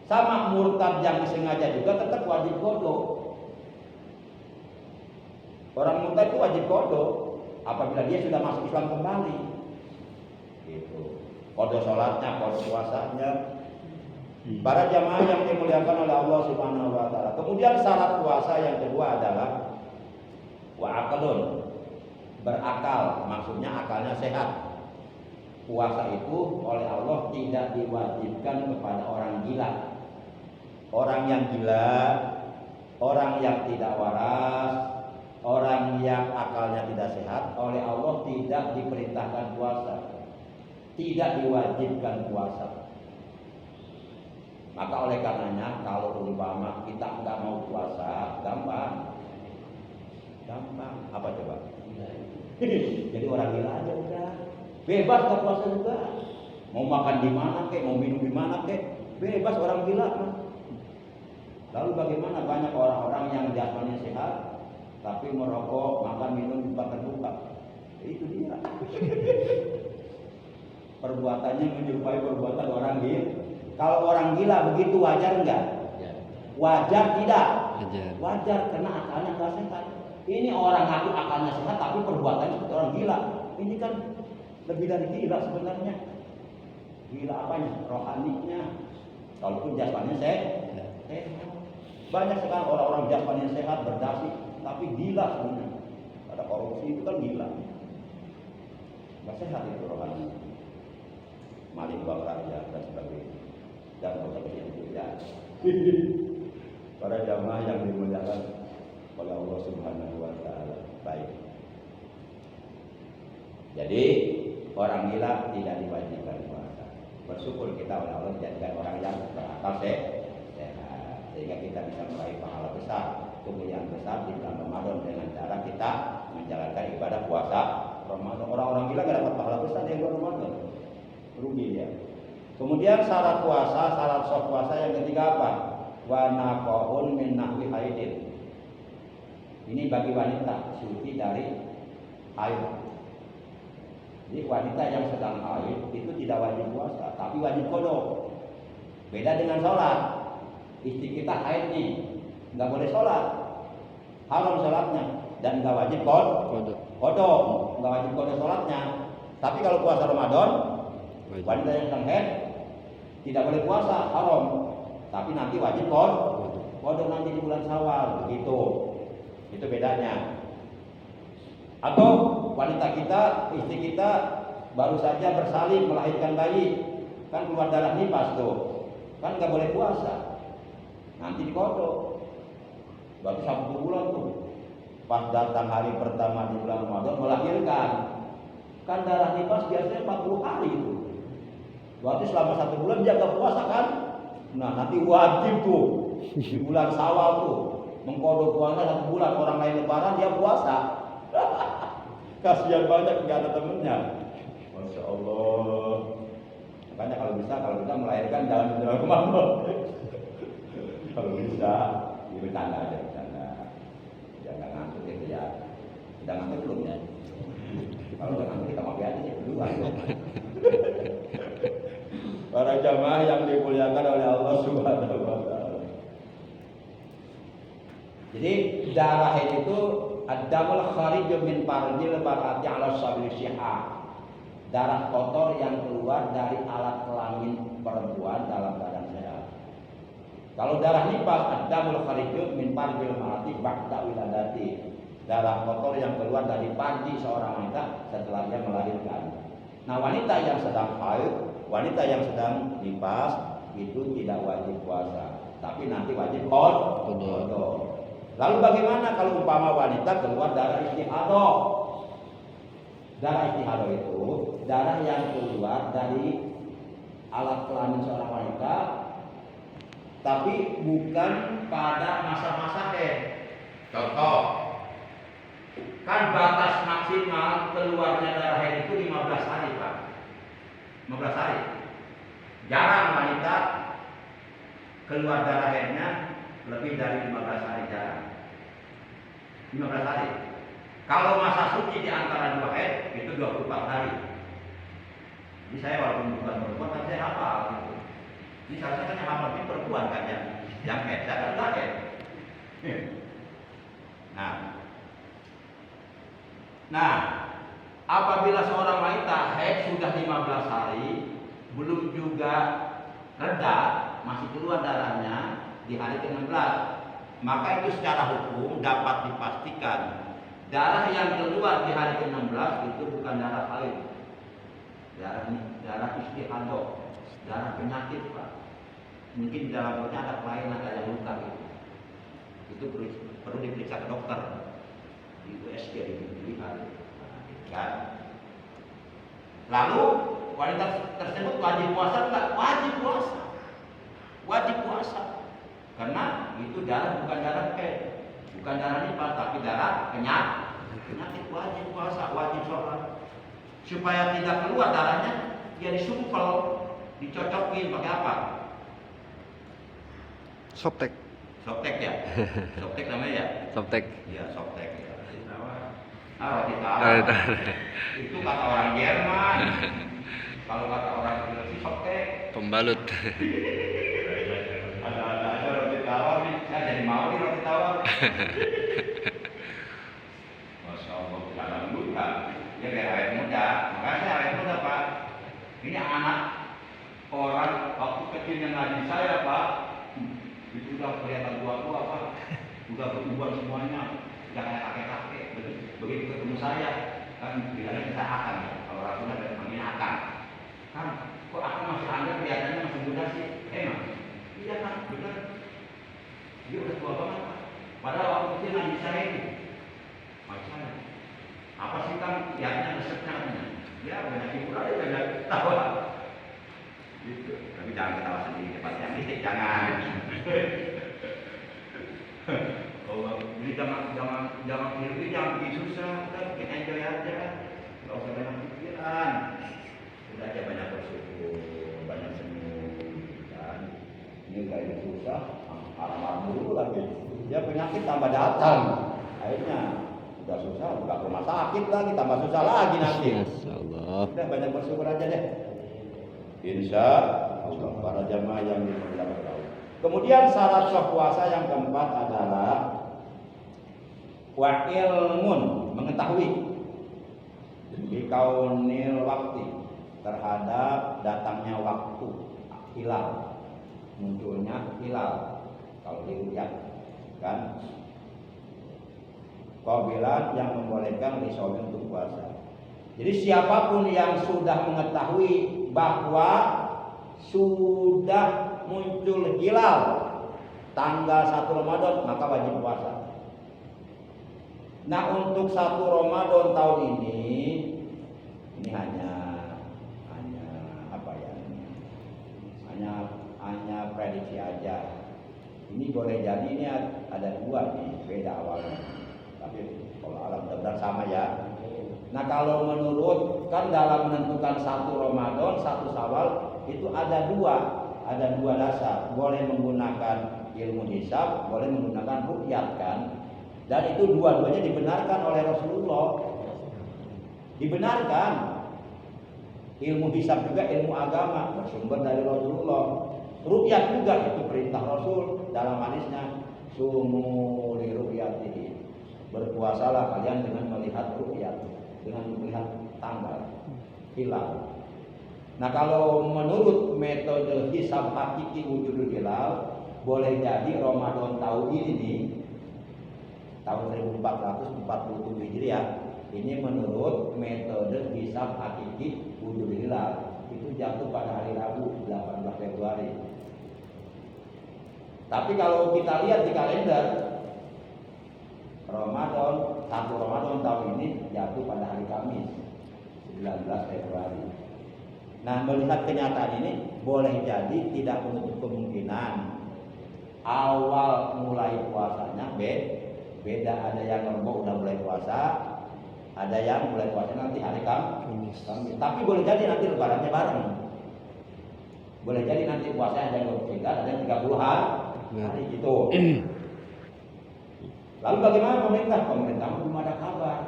Sama murtad yang disengaja juga tetap wajib qada. Orang murtad itu wajib qada apabila dia sudah masuk Islam kembali. Gitu. Qada salatnya, qada puasanya. Para jamaah yang dimuliakan oleh Allah Subhanahu wa taala. Kemudian syarat puasa yang kedua adalah aqlun, berakal, maksudnya akalnya sehat. Puasa itu oleh Allah tidak diwajibkan kepada orang gila. orang yang gila, orang yang tidak waras, orang yang akalnya tidak sehat, oleh Allah tidak diperintahkan puasa, tidak diwajibkan puasa. Maka oleh karenanya kalau umpama kita nggak mau puasa, gampang. Apa coba? Jadi orang gila aja udah, bebas nggak puasa juga. Mau makan di mana kek, mau minum di mana kek, bebas orang gila. Lalu bagaimana banyak orang-orang yang jasmaninya sehat, tapi merokok, makan, minum di tempat terbuka? Itu dia. Perbuatannya menyerupai perbuatan orang gila. Kalau orang gila begitu wajar enggak? Wajar tidak? Wajar karena akalnya nggak sehat. Ini orang ngaku akalnya sehat tapi perbuatannya seperti orang gila. Ini kan lebih dari gila sebenarnya. Gila apanya? Rohaninya. Walaupun jasmaninya sehat. Banyak sekali orang-orang jasmaninya sehat, berdasi, tapi gila sebenarnya. Ada korupsi itu kan gila. Nggak sehat itu rohaninya. Maling uang rakyat dan sebagainya. Dan seperti itu ya. Para jamaah yang dimuliakan oleh Allah Subhanahu wa taala. Baik. Jadi orang gila tidak diwajibkan puasa. Bersyukur kita oleh Allah dijadikan orang yang berakal sehat, sehingga kita bisa meraih pahala besar, kemuliaan besar di bulan Ramadan dengan cara kita menjalankan ibadah puasa Ramadan. Orang-orang gila nggak dapat pahala besar di bulan Ramadan, rugi ya. Kemudian syarat puasa, syarat sah puasa yang ketiga apa? Wa naqaun min nahwi haidin. Ini bagi wanita suci dari haid. Jadi wanita yang sedang haid itu tidak wajib puasa, tapi wajib qada. Beda dengan sholat. Istri kita haid nih, nggak boleh sholat, haram sholatnya, dan nggak wajib qada, nggak wajib qada sholatnya. Tapi kalau puasa Ramadan, wanita yang sedang haid tidak boleh puasa, haram. Tapi nanti wajib qada nanti di bulan Syawal, begitu. Itu bedanya. Atau wanita kita, istri kita baru saja bersalin melahirkan bayi, kan keluar darah nifas tuh, kan nggak boleh puasa. Nanti dikodok. Berarti 1 bulan tuh. Pas datang hari pertama di bulan Ramadan melahirkan. Kan darah nifas biasanya 40 hari itu. Berarti selama 1 bulan dia nggak puasa kan? Nah nanti wajib tuh di bulan Syawal tuh mengkodok puasa 1 bulan, orang lain lebaran dia puasa. Kasihan banget nggak ada temennya. Masya Allah. Makanya kalau kita melahirkan dalam Ramadan. Kalau bisa, ya bercanda aja, bercanda. Jangan ngantuk gitu ya. Udah ngantuk belum ya? Kalau udah ngantuk kita maafin aja berdua. Para jamaah yang dimuliakan oleh Allah Subhanahu wa taala. Jadi darah itu ad-damul kharij min fardil mar'ati 'ala sabil syihah. Darah kotor yang keluar dari alat kelamin perempuan dalam keadaan sehat. Kalau darah nifas ad-damul kharij min fardil mar'ati ba'da wiladati. Darah kotor yang keluar dari panji seorang wanita setelah dia melahirkan. Nah, wanita yang sedang haid, wanita yang sedang nifas itu tidak wajib puasa, tapi nanti wajib qada. Lalu bagaimana kalau umpama wanita keluar darah istihadah? Darah istihadah itu darah yang keluar dari alat kelamin seorang wanita, tapi bukan pada masa-masa haid. Contoh, kan batas maksimal keluarnya darah haid itu 15 hari, Pak. 15 hari. Jarang wanita keluar darah haidnya lebih dari 15 hari, jarang. 15 hari. Kalau masa suci di antara 2 haid itu 24 hari. Jadi saya walaupun bukan perempuan, tapi saya hafal gitu. Ini saya kan yang hafal ini perempuan kan ya, yang haid, saya kan enggak haid. Nah, apabila seorang wanita haid sudah 15 hari, belum juga reda, masih keluar darahnya di hari ke-16, maka itu secara hukum dapat dipastikan darah yang keluar di hari ke-16 itu bukan darah haid. Darah istihadah, darah penyakit, Pak. mungkin di dalam perutnya ada kelainan, ada yang luka gitu. Itu perlu diperiksa ke dokter, di USG dilihat, kan? Lalu wanita tersebut wajib puasa enggak? Wajib puasa, karena itu darah bukan darah bukan darah nifas, tapi darah penyakit. Wajib puasa, wajib sholat. Supaya tidak keluar darahnya, dia disumpel, dicocokin pakai apa? Softtek. Softtek ya? Softtek namanya ya? Softtek. Iya, softtek ya. Roti tawar. Itu kata orang Jerman. Kalau kata orang Indonesia softtek. Pembalut. Ada roti tawar nih. Saya jadi mau nih roti tawar. Masya Allah, dalam luka. Ya kayak awet muda. Makanya awet muda Pak. Ini anak orang waktu kecil yang ngaji saya Pak. Itu udah kelihatan tua-tua Pak. Udah berubah semuanya. Udah kayak kakek-kakek. Begitu ketemu saya, kan bilangnya kita akan ya. Kalau Rasulullah ada panggil akan. Kan, kok aku masih anda kelihatannya masih muda sih? Emang? Iya kan, benar. Dia udah tua banget Pak. Padahal waktu kecil ngaji saya itu. Macam apa sih kan lihatnya resepnya? Ya banyak hiburan aja, banyak tawa. Gitu. Tapi jangan ketawa sendiri, tempat yang titik jangan. Jadi jangan pilih, jangan bikin susah, kita bikin enjoy aja, nggak usah banyak pikiran, udah aja banyak bersyukur, banyak senyum, kan? Ini nggak ada susah, marah-marah dulu lagi, ya penyakit tambah datang, akhirnya udah susah, buka rumah sakit lagi, tambah susah lagi nanti. Masya Allah. Udah banyak bersyukur aja deh. Insya Allah para jamaah yang dimuliakan Allah. Kemudian syarat sah puasa yang keempat adalah wa ilmun, mengetahui bikaunil waktu, terhadap datangnya waktu, hilal, munculnya hilal kalau dilihat kan, qabilan yang membolehkan lisaumin untuk puasa. Jadi siapapun yang sudah mengetahui bahwa sudah muncul hilal tanggal 1 Ramadan maka wajib puasa. Nah, untuk 1 Ramadan tahun ini hanya apa ya? Hanya prediksi aja. Ini boleh jadi ini ada dua nih, beda awalnya. Tapi kalau alam benar sama ya. Nah, kalau menurut kan dalam menentukan 1 Ramadan, 1 Syawal itu ada dua dasar. Boleh menggunakan ilmu hisab, boleh menggunakan ruqyat kan. Dan itu dua-duanya dibenarkan oleh Rasulullah. Dibenarkan. Ilmu hisab juga ilmu agama, bersumber dari Rasulullah. Ruqyat juga itu perintah Rasul dalam hadisnya, sumu li ruqyatihi. Berpuasalah kalian dengan melihat ruqyat, dengan melihat tanggal hilal. Nah, kalau menurut metode hisab hakiki wujudul hilal, boleh jadi Ramadan tahun ini nih, tahun 1447 Hijriah, ini menurut metode hisab hakiki wujudul hilal, itu jatuh pada hari Rabu 18 Februari. Tapi kalau kita lihat di kalender, Ramadan, 1 Ramadan tahun ini jatuh pada hari Kamis 19 Februari. Nah, melihat kenyataan ini boleh jadi tidak menutup kemungkinan awal mulai puasanya beda. Ada yang Rebo udah mulai puasa, ada yang mulai puasa nanti hari Kamis. Tapi boleh jadi nanti lebarannya bareng. Boleh jadi nanti puasanya ada yang 23, ada yang 30 hari gitu. Lalu bagaimana pemerintah? Pemerintah belum ada kabar.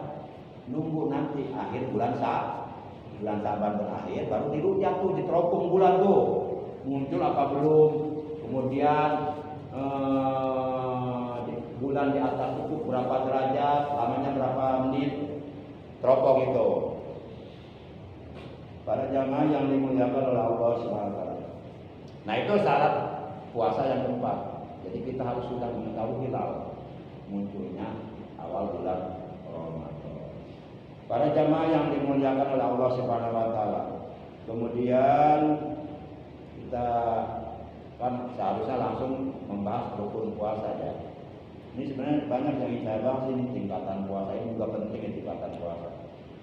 Nunggu nanti akhir bulan Sa'ban berakhir baru diruqyah tuh, diteropong bulan tuh. Muncul apa belum? Kemudian bulan di atas ufuk berapa derajat, lamanya berapa menit. Teropong itu. Para jamaah yang dimuliakan oleh Allah SWT. Nah, itu syarat puasa yang keempat. Jadi kita harus sudah mengetahui hilal munculnya awal bulan Ramadan. Para jamaah yang dimuliakan oleh Allah Subhanahu wa taala. Kemudian kita Kan seharusnya langsung membahas rukun puasa ya. Ini sebenarnya banyak yang ingin saya bahas ini, tingkatan puasa ini juga penting ya, tingkatan puasa.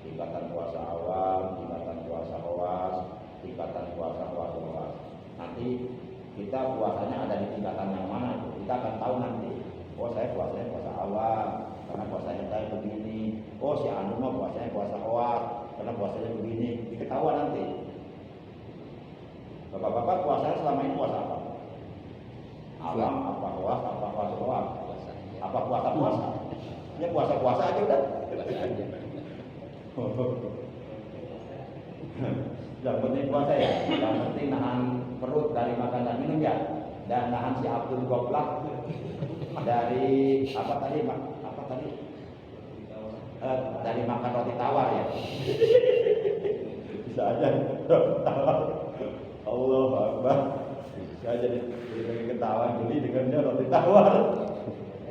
Tingkatan puasa awal, tingkatan puasa khawas, tingkatan puasa khawas. Nanti kita puasanya ada di tingkatan yang mana itu kita akan tahu nanti. Oh saya puasanya puasa awal karena puasanya saya begini. Oh si Anu mah puasanya puasa khawas karena puasanya begini. Diketahuan nanti. Bapak-bapak puasanya selama ini puasa apa? Awam, apa khawas, apa puasa khawas? Apa puasa? Ya puasa aja udah. Yang penting puasa ya, yang penting nahan perut dari makan dan minum ya, dan nahan si Abdul Goblak dari apa tadi? Dari makan roti tawar ya. Bisa aja roti tawar. Allah Akbar. Saya jadi ketawa jadi dengannya roti tawar.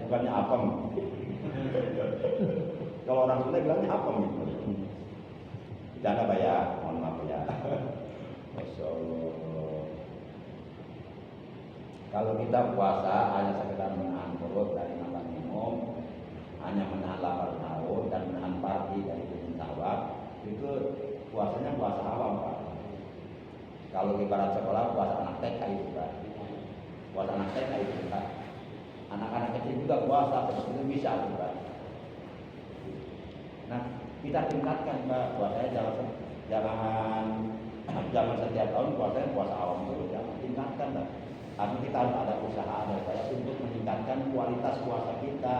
Bukannya apem. Kalau orang Sunda bilangnya apem gitu. Jangan bayar, mohon maaf ya. Masya Allah. Kalau kita puasa hanya sekedar menahan perut dari makan minum, hanya menahan lapar haus dan menahan parti dari bikin sawah, itu puasanya puasa awam Pak. Kalau ibarat sekolah puasa anak TK itu Pak. Puasa anak TK itu Pak. Anak-anak kecil juga puasa, seperti itu bisa Pak. Nah, kita tingkatkan Pak, puasanya jangan setiap tahun puasanya puasa awam dulu, jangan tingkatkan Pak. Tapi kita harus ada usaha untuk meningkatkan kualitas puasa kita,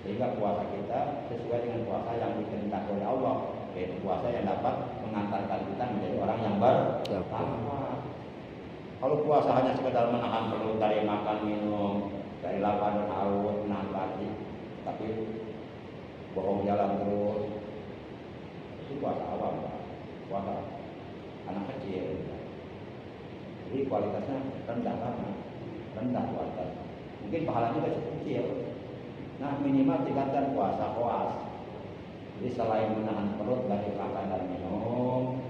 sehingga puasa kita sesuai dengan puasa yang dikehendaki oleh Allah, yaitu puasa yang dapat mengantarkan kita menjadi orang yang bertakwa. Kalau puasa hanya sekedar menahan perut dari makan minum, dari lapar dan haus, menahan lagi, tapi bohong jalan terus, itu puasa awam, puasa anak kecil. Jadi kualitasnya rendah banget, rendah kualitas. Mungkin pahalanya juga kecil. Nah minimal tingkatkan puasa khawas. Jadi selain menahan perut dari makan dan minum,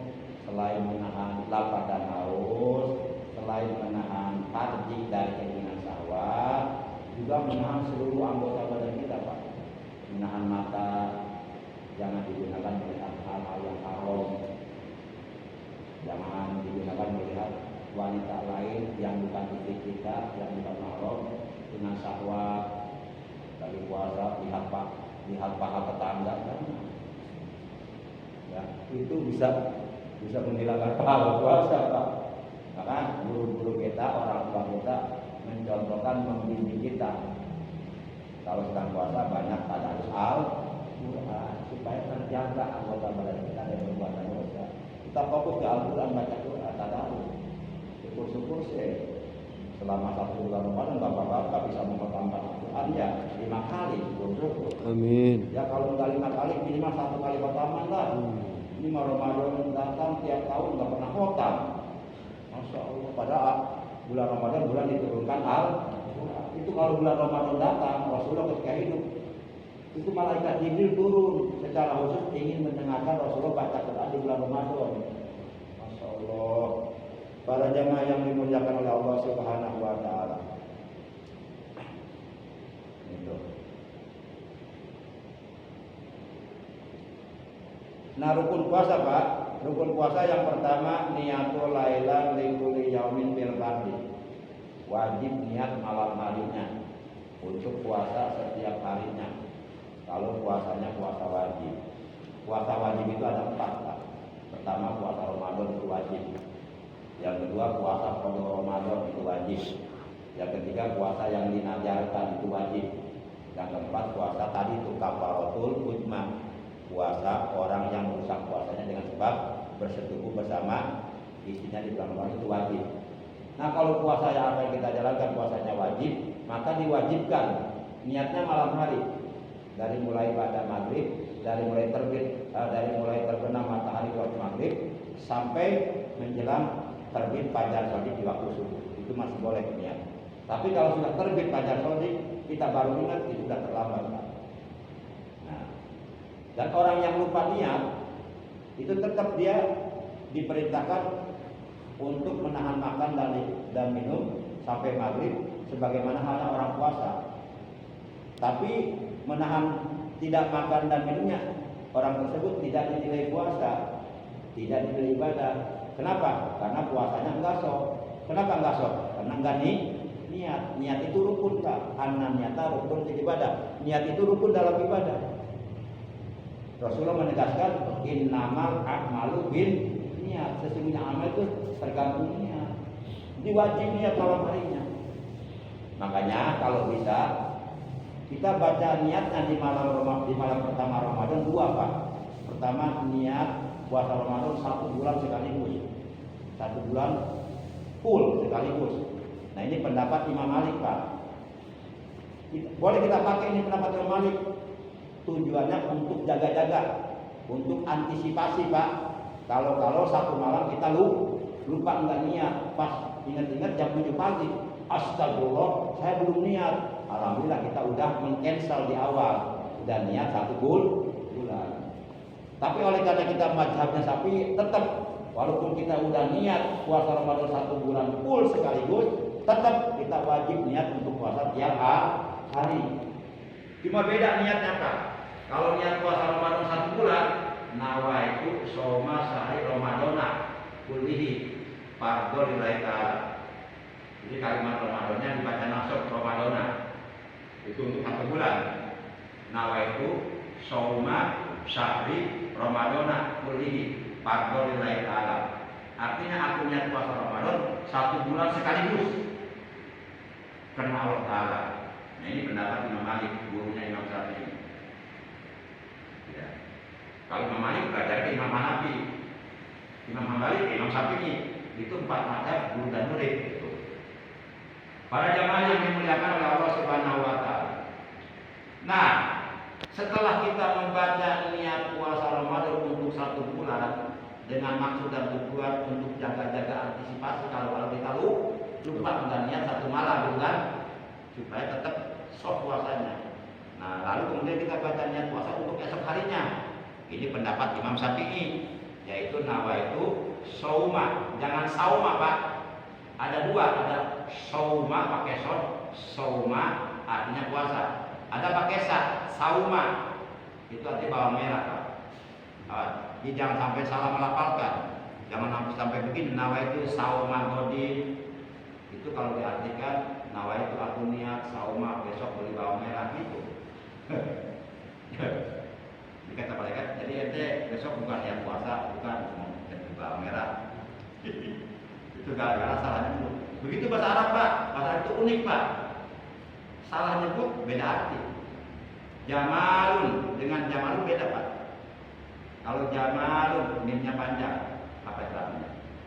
selain menahan lapar dan haus, selain menahan parji dari keinginan syahwat, juga menahan seluruh anggota badan kita Pak. Menahan mata, jangan digunakan melihat hal-hal yang haram, jangan digunakan melihat wanita lain yang bukan istri kita, yang bukan mahram, dengan syahwat. Dari puasa lihat paha tetangga kan, ya itu bisa menghilangkan pahala puasa Pak. Maka guru-guru kita, orang tua kita mencontohkan, membimbing kita. Kalau sedang puasa banyak tadarus Al-Quran supaya terjaga anggota badan kita dari perbuatan dosa. Kita fokus ke Al-Quran, baca Quran, tadarus. Syukur-syukur sih selama 1 bulan Ramadan bapak-bapak bisa menghafalkan Al-Quran ya 5 kali, syukur. Amin. Ya kalau enggak 5 kali minimal 1 kali khataman lah. Ini Ramadan datang tiap tahun nggak pernah khotam. Masya Allah. Padahal bulan Ramadan bulan diturunkan Al-Quran. Itu kalau bulan Ramadan datang Rasulullah ketika hidup itu malaikat Jibril turun secara khusus ingin mendengarkan Rasulullah baca Quran di bulan Ramadan. Masya Allah. Para jamaah yang dimuliakan oleh Allah Subhanahu wa taala. Itu. Nah, rukun puasa, Pak. Rukun puasa yang pertama niatul lailan likulli yaumin bil fardhi. Wajib niat malam harinya untuk puasa setiap harinya. Kalau puasanya puasa wajib. Puasa wajib itu ada 4, Pak. Pertama puasa Ramadan itu wajib. Yang kedua puasa qada Ramadan itu wajib. Yang ketiga puasa yang dinajarkan itu wajib. Yang keempat puasa tadi itu kafaratul uzma. Puasa orang yang merusak puasanya dengan sebab bersetubuh bersama istrinya di bulan Ramadan itu wajib. Nah kalau puasa yang akan kita jalankan puasanya wajib, maka diwajibkan niatnya malam hari. Dari mulai pada maghrib, dari mulai terbenam matahari waktu maghrib sampai menjelang terbit fajar shadiq di waktu subuh, itu masih boleh niat. Tapi kalau sudah terbit fajar shadiq kita baru ingat, itu sudah terlambat. Nah, dan orang yang lupa niat itu tetap dia diperintahkan untuk menahan makan dan minum sampai maghrib sebagaimana halnya orang puasa. Tapi menahan tidak makan dan minumnya, orang tersebut tidak dinilai puasa, tidak dinilai ibadah. Kenapa? Karena puasanya enggak sok. Kenapa enggak sok? Karena enggak niat. Niat itu rukun, Pak. Anna niata rukun fil ibadah. Niat itu rukun dalam ibadah. Rasulullah menegaskan innamal a'malu bin niat. Sesungguhnya amal itu tergantung niat. Jadi wajib niat malam harinya. Makanya kalau bisa kita baca niatnya di malam pertama Ramadan 2, Pak. Pertama niat puasa Ramadan 1 bulan sekaligus. 1 bulan full sekaligus. Nah, ini pendapat Imam Malik, Pak. Boleh kita pakai ini pendapat Imam Malik. Tujuannya untuk jaga-jaga, untuk antisipasi, Pak. Kalau satu malam kita lupa enggak niat, pas ingat-ingat jam 7 pagi, astagfirullah, saya belum niat. Alhamdulillah kita udah meng-cancel di awal, udah niat 1 bulan. Tapi oleh karena kita mazhabnya Syafi'i, tetap walaupun kita udah niat puasa Ramadan 1 bulan full sekaligus, tetap kita wajib niat untuk puasa tiap hari. Cuma beda niatnya, Pak. Kalau niat puasa Ramadan 1 bulan, nawaitu shoma sahri Ramadana kullihi fardhu lillahi ta'ala. Jadi kalimat Ramadannya dibaca nasab Ramadana. Itu untuk 1 bulan. Nawaitu shoma sahri Ramadana kullihi fardhu lillahi ta'ala. Artinya aku niat puasa Ramadan 1 bulan sekaligus karena Allah Ta'ala. Nah, ini pendapat Imam Malik, gurunya Imam Syafi'i. Ya. Kalau Imam Malik belajar ke Imam Hanafi, Imam Hambali, Imam Syafi'i, itu 4 mazhab guru dan murid. Para jamaah yang dimuliakan oleh Allah Subhanahu Wa Taala. Nah, setelah kita membaca niat puasa Ramadan untuk 1 bulan dengan maksud dan tujuan untuk jaga-jaga antisipasi kalau kita lupa enggak niat 1 malam bulan supaya tetap sok puasanya. Nah, lalu kemudian kita baca niat puasa untuk esok harinya. Ini pendapat Imam Syafi'i, yaitu nawaitu sauma. Jangan sauma, Pak. Ada 2, ada sauma pakai sod, sauma artinya puasa. Ada pakai sa, sauma. Itu artinya bawang merah, Pak. Jadi jangan sampai salah melafalkan. Jangan sampai begini, nawaitu sauma godin. Itu kalau diartikan nawaitu aku niat sauma besok beli bawang merah gitu. Dikata malaikat, jadi ente besok bukan yang puasa, bukan beli bawang merah. Itu gara-gara salah nyebut. Begitu bahasa Arab, Pak. Bahasa Arab itu unik, Pak. Salah nyebut beda arti. Jamalun dengan jamalun beda, Pak. Kalau jamalun